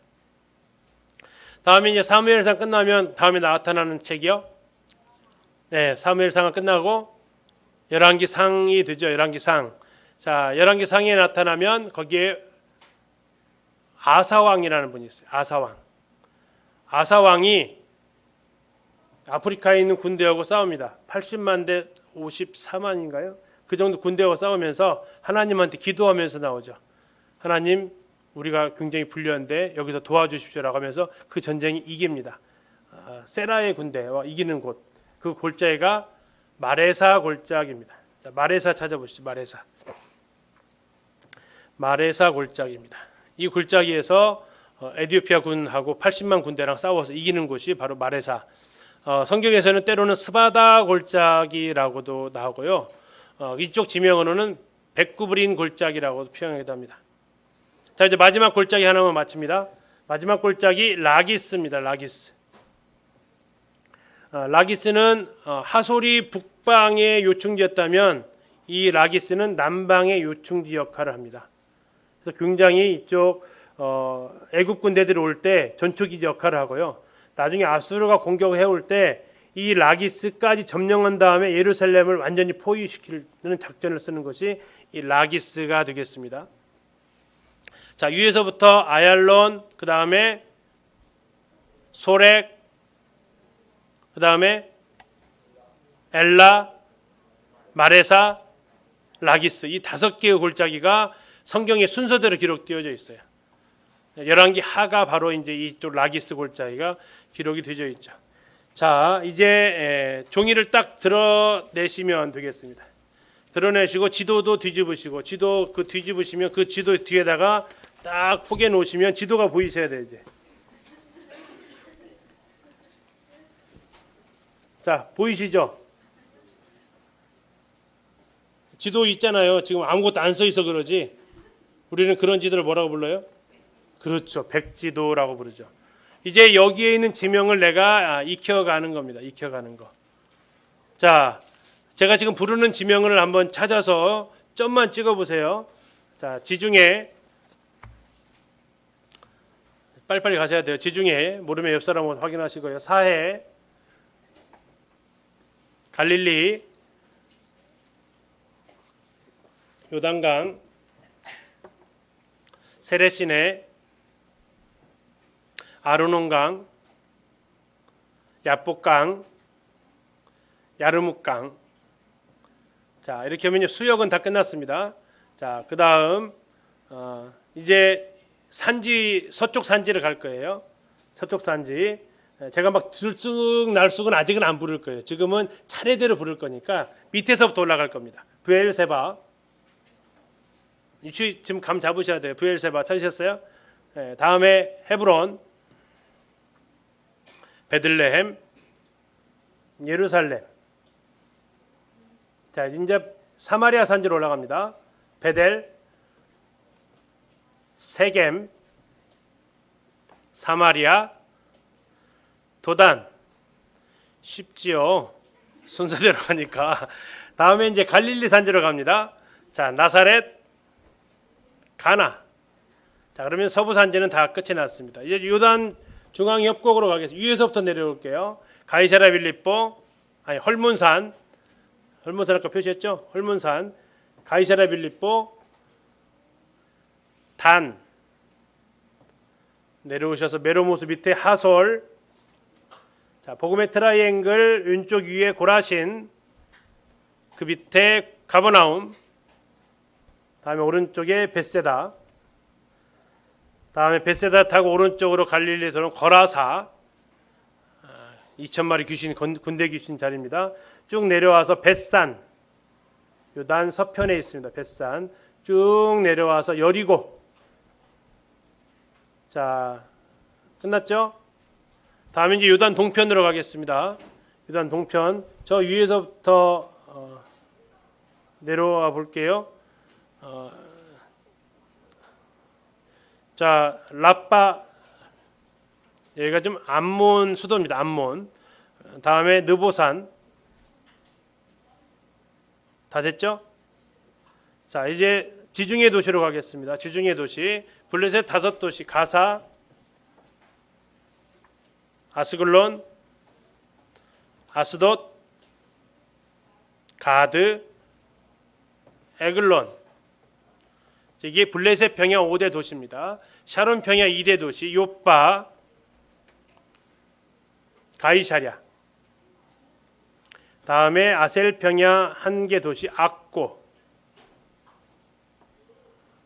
다음에 이제 사무엘상 끝나면 다음에 나타나는 책이요. 네, 사무엘상은 끝나고 열왕기상이 되죠. 열왕기상. 자, 열왕기상에 나타나면 거기에 아사왕이라는 분이 있어요. 아사왕. 아사왕이 아프리카에 있는 군대하고 싸웁니다. 80만 대 54만인가요? 그 정도 군대하고 싸우면서 하나님한테 기도하면서 나오죠. 하나님, 우리가 굉장히 불리한데 여기서 도와주십시오라고 하면서 그 전쟁이 이깁니다. 세라의 군대와 이기는 곳. 그 골짜기가 마레사 골짜기입니다. 마레사 찾아보시죠. 마레사 골짜기입니다. 이 골짜기에서 에티오피아 군하고 80만 군대랑 싸워서 이기는 곳이 바로 마레사. 성경에서는 때로는 스바다 골짜기라고도 나오고요. 이쪽 지명으로는 백구브린 골짜기라고도 표현하기도 합니다. 자, 이제 마지막 골짜기 하나만 마칩니다. 마지막 골짜기 라기스입니다. 라기스. 라기스는 하솔이 북방의 요충지였다면 이 라기스는 남방의 요충지 역할을 합니다. 그래서 굉장히 이쪽 애국 군대들이 올 때 전초기지 역할을 하고요. 나중에 아수르가 공격을 해올 때 이 라기스까지 점령한 다음에 예루살렘을 완전히 포위시키는 작전을 쓰는 것이 이 라기스가 되겠습니다. 자, 위에서부터 아얄론, 그 다음에 소렉, 그 다음에 엘라, 마레사, 라기스 이 5개의 골짜기가 성경의 순서대로 기록되어져 있어요. 열왕기 하가 바로 이제 이쪽 라기스 골짜기가 기록이 되어 있죠. 자, 이제 종이를 딱 드러내시면 되겠습니다. 드러내시고 지도도 뒤집으시고 지도 그 뒤집으시면 그 지도 뒤에다가 딱 포개 놓으시면 지도가 보이셔야 돼요. 이제. 자, 보이시죠? 지도 있잖아요. 지금 아무것도 안 써 있어 그러지. 우리는 그런 지도를 뭐라고 불러요? 그렇죠. 백지도라고 부르죠. 이제 여기에 있는 지명을 내가 익혀가는 겁니다. 익혀가는 거. 자, 제가 지금 부르는 지명을 한번 찾아서 점만 찍어보세요. 자, 지중해. 빨리빨리 가셔야 돼요. 지중해. 모르면 옆 사람 확인하시고요. 사해. 갈릴리. 요단강. 세레시네. 아르논강, 야복강, 야르묵강. 자, 이렇게 하면 수역은 다 끝났습니다. 자, 그 다음 이제 산지 서쪽 산지를 갈 거예요. 서쪽 산지. 제가 막 들쑥 날쑥은 아직은 안 부를 거예요. 지금은 차례대로 부를 거니까 밑에서부터 올라갈 겁니다. 브엘세바. 지금 감 잡으셔야 돼요. 브엘세바 찾으셨어요? 네, 다음에 헤브론. 베들레헴, 예루살렘. 자, 이제 사마리아 산지로 올라갑니다. 베델, 세겜, 사마리아, 도단. 쉽지요. 순서대로 가니까. 다음에 이제 갈릴리 산지로 갑니다. 자, 나사렛, 가나. 자, 그러면 서부 산지는 다 끝이 났습니다. 이제 요단 중앙 협곡으로 가겠습니다. 위에서부터 내려올게요. 가이사랴 빌립보, 아니 헐문산, 헐문산 아까 표시했죠? 헐문산, 가이사랴 빌립보, 단 내려오셔서 메로모스 밑에 하솔, 자 복음의 트라이앵글 왼쪽 위에 고라신, 그 밑에 가버나움, 다음에 오른쪽에 벳세다, 다음에 벳세다 타고 오른쪽으로 갈릴리 도는 거라사, 2,000마리 귀신, 군대 귀신 자리입니다. 쭉 내려와서 벳산, 요단 서편에 있습니다. 벳산 쭉 내려와서 여리고. 자, 끝났죠? 다음에 이제 요단 동편으로 가겠습니다. 요단 동편, 저 위에서부터 내려와 볼게요. 자, 라빠, 여기가 좀 암몬 수도입니다. 암몬. 다음에 느보산. 다 됐죠? 자, 이제 지중해 도시로 가겠습니다. 지중해 도시. 블레셋 5도시. 가사, 아스글론, 아스돗, 가드, 에글론. 이게 블레셋 평야 5대 도시입니다. 샤론 평야 2대 도시. 요빠, 가이사랴. 다음에 아셀 평야 1개 도시 악고.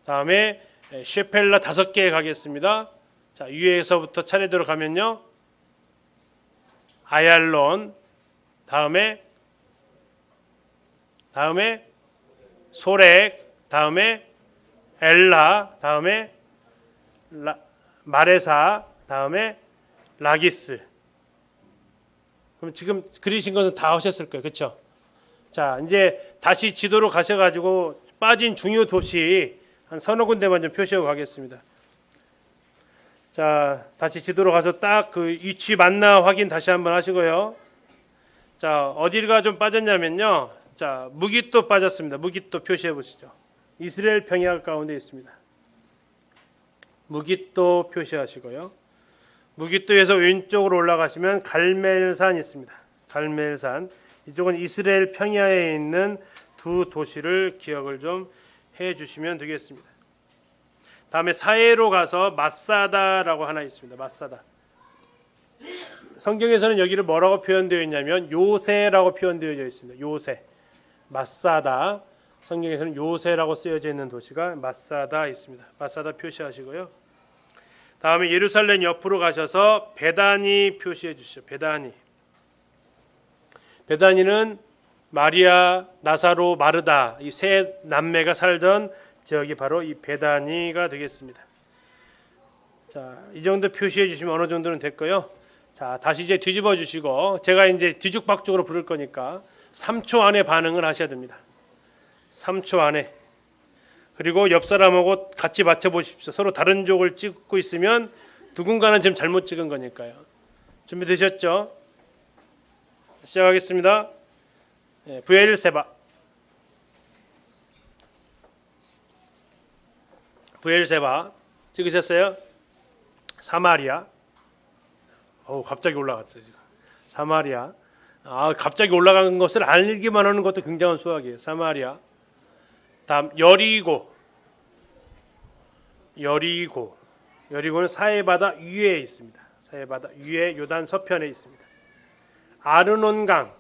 다음에 셰펠라 5개에 가겠습니다. 자, 위에서부터 차례대로 가면요. 아얄론, 다음에 소렉, 다음에 엘라, 다음에 마레사, 다음에 라기스. 그럼 지금 그리신 것은 다 하셨을 거예요. 그렇죠? 자, 이제 다시 지도로 가셔가지고 빠진 중요 도시 한 서너 군데만 좀 표시하고 가겠습니다. 자, 다시 지도로 가서 딱 그 위치 맞나 확인 다시 한번 하시고요. 자, 어디가 좀 빠졌냐면요. 자, 무깃도 빠졌습니다. 무깃도 표시해 보시죠. 이스라엘 평야 가운데 있습니다. 무깃도 표시하시고요. 무깃도에서 왼쪽으로 올라가시면 갈멜산 있습니다. 갈멜산. 이쪽은 이스라엘 평야에 있는 두 도시를 기억을 좀 해주시면 되겠습니다. 다음에 사해로 가서 마사다라고 하나 있습니다. 마사다. 성경에서는 여기를 뭐라고 표현되어 있냐면 요새라고 표현되어 있습니다. 요새. 마사다. 성경에서는 요새라고 쓰여져 있는 도시가 마사다 있습니다. 마사다 표시하시고요. 다음에 예루살렘 옆으로 가셔서 베다니 표시해 주시죠. 베다니. 베다니는 마리아, 나사로, 마르다 이 세 남매가 살던 지역이 바로 이 베다니가 되겠습니다. 자, 이 정도 표시해 주시면 어느 정도는 됐고요. 자, 다시 이제 뒤집어 주시고 제가 이제 뒤죽박죽으로 부를 거니까 3초 안에 반응을 하셔야 됩니다. 3초 안에. 그리고 옆 사람하고 같이 맞춰 보십시오. 서로 다른 쪽을 찍고 있으면 누군가는 지금 잘못 찍은 거니까요. 준비되셨죠? 시작하겠습니다. 부엘세바. 부엘세바 찍으셨어요? 사마리아. 갑자기 올라갔어요. 지금. 사마리아. 갑자기 올라간 것을 알기만 하는 것도 굉장한 수학이에요. 사마리아. 다음 여리고. 여리고는 사해바다 위에 있습니다. 사해바다 위에 요단 서편에 있습니다. 아르논강.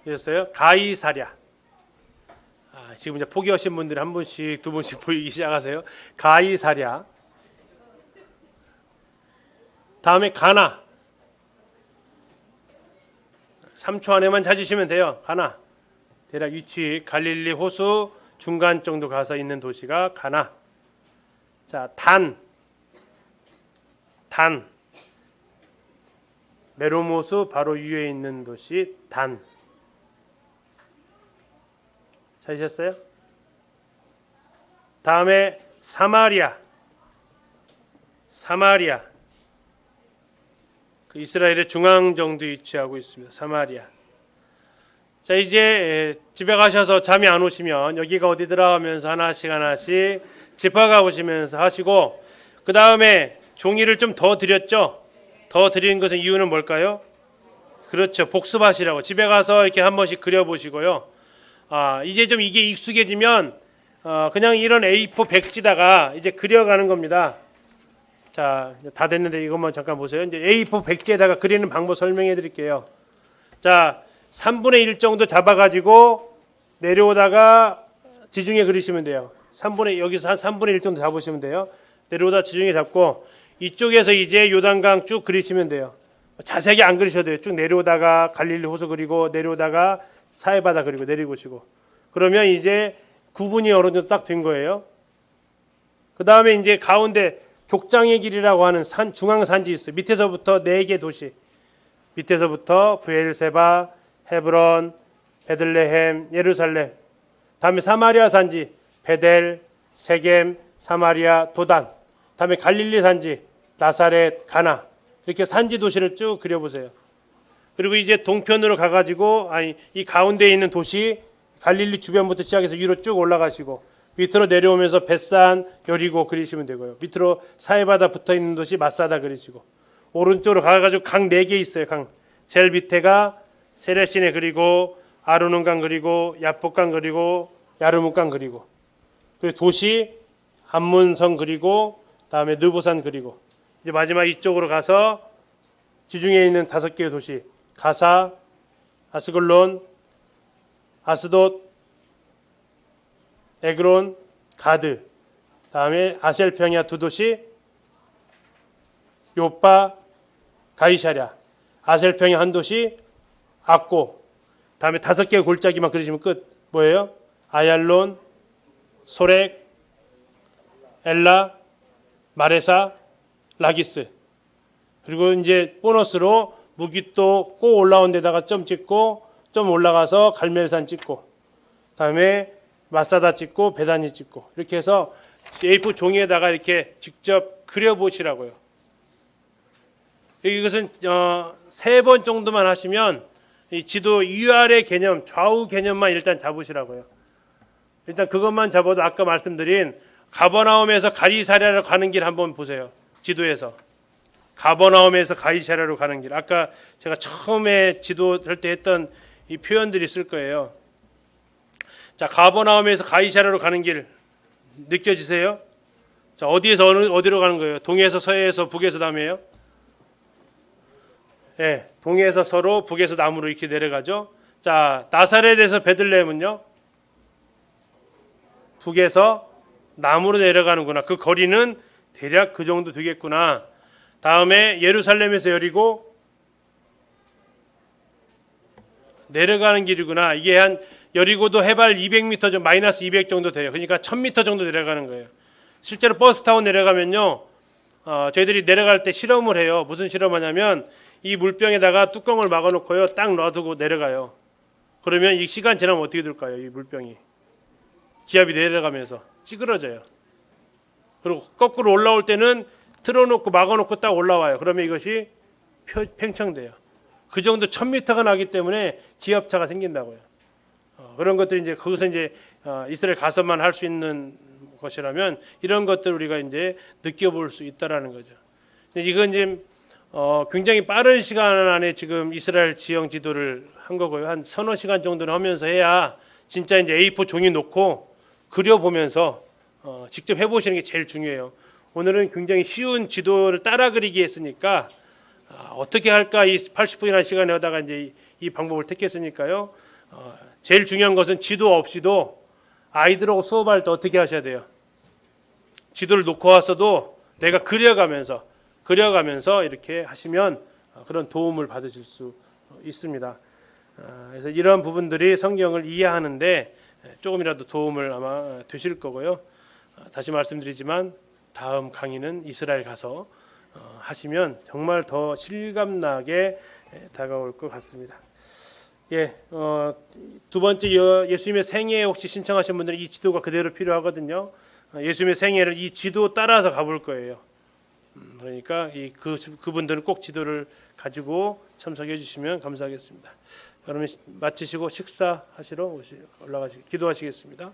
그랬어요? 가이사랴. 지금 이제 포기하신 분들이 한 분씩 두 분씩 보이기 시작하세요. 가이사랴. 다음에 가나. 3초 안에만 찾으시면 돼요. 가나. 대략 위치 갈릴리 호수 중간 정도 가서 있는 도시가 가나. 자, 단. 메로모스 바로 위에 있는 도시 단. 찾으셨어요? 다음에 사마리아. 그 이스라엘의 중앙 정도에 위치하고 있습니다. 사마리아. 자, 이제 집에 가셔서 잠이 안 오시면 여기가 어디더라 하면서 하나씩 짚어가 보시면서 하시고, 그 다음에 종이를 좀 더 드렸죠. 더 드리는 것은 이유는 뭘까요? 그렇죠. 복습하시라고. 집에 가서 이렇게 한 번씩 그려보시고요. 이제 좀 이게 익숙해지면 그냥 이런 A4 백지다가 이제 그려가는 겁니다. 자, 다 됐는데 이것만 잠깐 보세요. 이제 A4 백지에다가 그리는 방법 설명해 드릴게요. 자, 3분의 1 정도 잡아가지고 내려오다가 지중해 그리시면 돼요. 여기서 한 3분의 1 정도 잡으시면 돼요. 내려오다 지중해 잡고 이쪽에서 이제 요단강 쭉 그리시면 돼요. 자세하게 안 그리셔도 돼요. 쭉 내려오다가 갈릴리 호수 그리고 내려오다가 사해바다 그리고 내리고 오시고. 그러면 이제 구분이 어느 정도 딱 된 거예요. 그 다음에 이제 가운데 족장의 길이라고 하는 중앙산지 있어요. 밑에서부터 4개 도시. 밑에서부터 브엘세바, 헤브론, 베들레헴, 예루살렘. 다음에 사마리아 산지, 베델, 세겜, 사마리아, 도단. 다음에 갈릴리 산지, 나사렛, 가나. 이렇게 산지 도시를 쭉 그려보세요. 그리고 이제 동편으로 가가지고 이 가운데에 있는 도시 갈릴리 주변부터 시작해서 위로 쭉 올라가시고 밑으로 내려오면서 벳산, 여리고 그리시면 되고요. 밑으로 사해바다 붙어있는 도시 마사다 그리시고 오른쪽으로 가가지고 강 4개 있어요. 강 제일 밑에가 세레시네 그리고 아르논강 그리고 야폭강 그리고 야르묵강 그리고 그리고 도시 한문성 그리고 다음에 느보산 그리고 이제 마지막 이쪽으로 가서 지중해에 있는 5개의 도시 가사, 아스글론, 아스돗, 에그론, 가드, 다음에 아셀평야 2도시, 요빠, 가이샤랴, 아셀평야 1도시, 악고, 다음에 5개의 골짜기만 그리시면 끝. 뭐예요? 아얄론, 소렉, 엘라, 마레사, 라기스. 그리고 이제 보너스로 무기또 꼭 올라온 데다가 점 찍고 좀 올라가서 갈멜산 찍고 다음에 마사다 찍고 베다니 찍고 이렇게 해서 A4 종이에다가 이렇게 직접 그려보시라고요. 이것은 3번 정도만 하시면 이 지도 위아래 개념, 좌우 개념만 일단 잡으시라고요. 일단 그것만 잡아도 아까 말씀드린 가버나움에서 가이사랴로 가는 길 한번 보세요. 지도에서. 가버나움에서 가이사랴로 가는 길. 아까 제가 처음에 지도할 때 했던 이 표현들이 있을 거예요. 자, 가버나움에서 가이사랴로 가는 길 느껴지세요? 자, 어디에서 어디로 가는 거예요? 동에서 서해에서 북에서 남해요? 네, 동에서 서로 북에서 남으로 이렇게 내려가죠. 자, 나사렛에서 베들레헴은요? 북에서 남으로 내려가는구나. 그 거리는 대략 그 정도 되겠구나. 다음에 예루살렘에서 여리고 내려가는 길이구나. 이게 한 여리고도 해발 200m 정도, 마이너스 200 정도 돼요. 그러니까 1000m 정도 내려가는 거예요. 실제로 버스 타고 내려가면요, 저희들이 내려갈 때 실험을 해요. 무슨 실험하냐면 이 물병에다가 뚜껑을 막아놓고요, 딱 놔두고 내려가요. 그러면 이 시간 지나면 어떻게 될까요? 이 물병이 기압이 내려가면서 찌그러져요. 그리고 거꾸로 올라올 때는 틀어놓고 막아놓고 딱 올라와요. 그러면 이것이 팽창돼요. 그 정도 1000m가 나기 때문에 기압차가 생긴다고요. 그런 것들이 이제 거기서 이제 이스라엘 가서만 할 수 있는 것이라면 이런 것들 우리가 이제 느껴볼 수 있다라는 거죠. 이건 이제 굉장히 빠른 시간 안에 지금 이스라엘 지형 지도를 한 거고요. 한 서너 시간 정도는 하면서 해야 진짜 이제 A4 종이 놓고 그려보면서 직접 해보시는 게 제일 중요해요. 오늘은 굉장히 쉬운 지도를 따라 그리기 했으니까 어떻게 할까 이 80분이라는 시간에 하다가 이제 이 방법을 택했으니까요. 제일 중요한 것은 지도 없이도 아이들하고 수업할 때 어떻게 하셔야 돼요? 지도를 놓고 왔어도 내가 그려가면서 이렇게 하시면 그런 도움을 받으실 수 있습니다. 그래서 이런 부분들이 성경을 이해하는데 조금이라도 도움을 아마 되실 거고요. 다시 말씀드리지만 다음 강의는 이스라엘 가서 하시면 정말 더 실감나게 다가올 것 같습니다. 예, 두 번째 예수님의 생애 혹시 신청하신 분들은 이 지도가 그대로 필요하거든요. 예수님의 생애를 이 지도 따라서 가볼 거예요. 그러니까 그분들은 꼭 지도를 가지고 참석해 주시면 감사하겠습니다. 여러분 마치시고 식사하시러 기도하시겠습니다.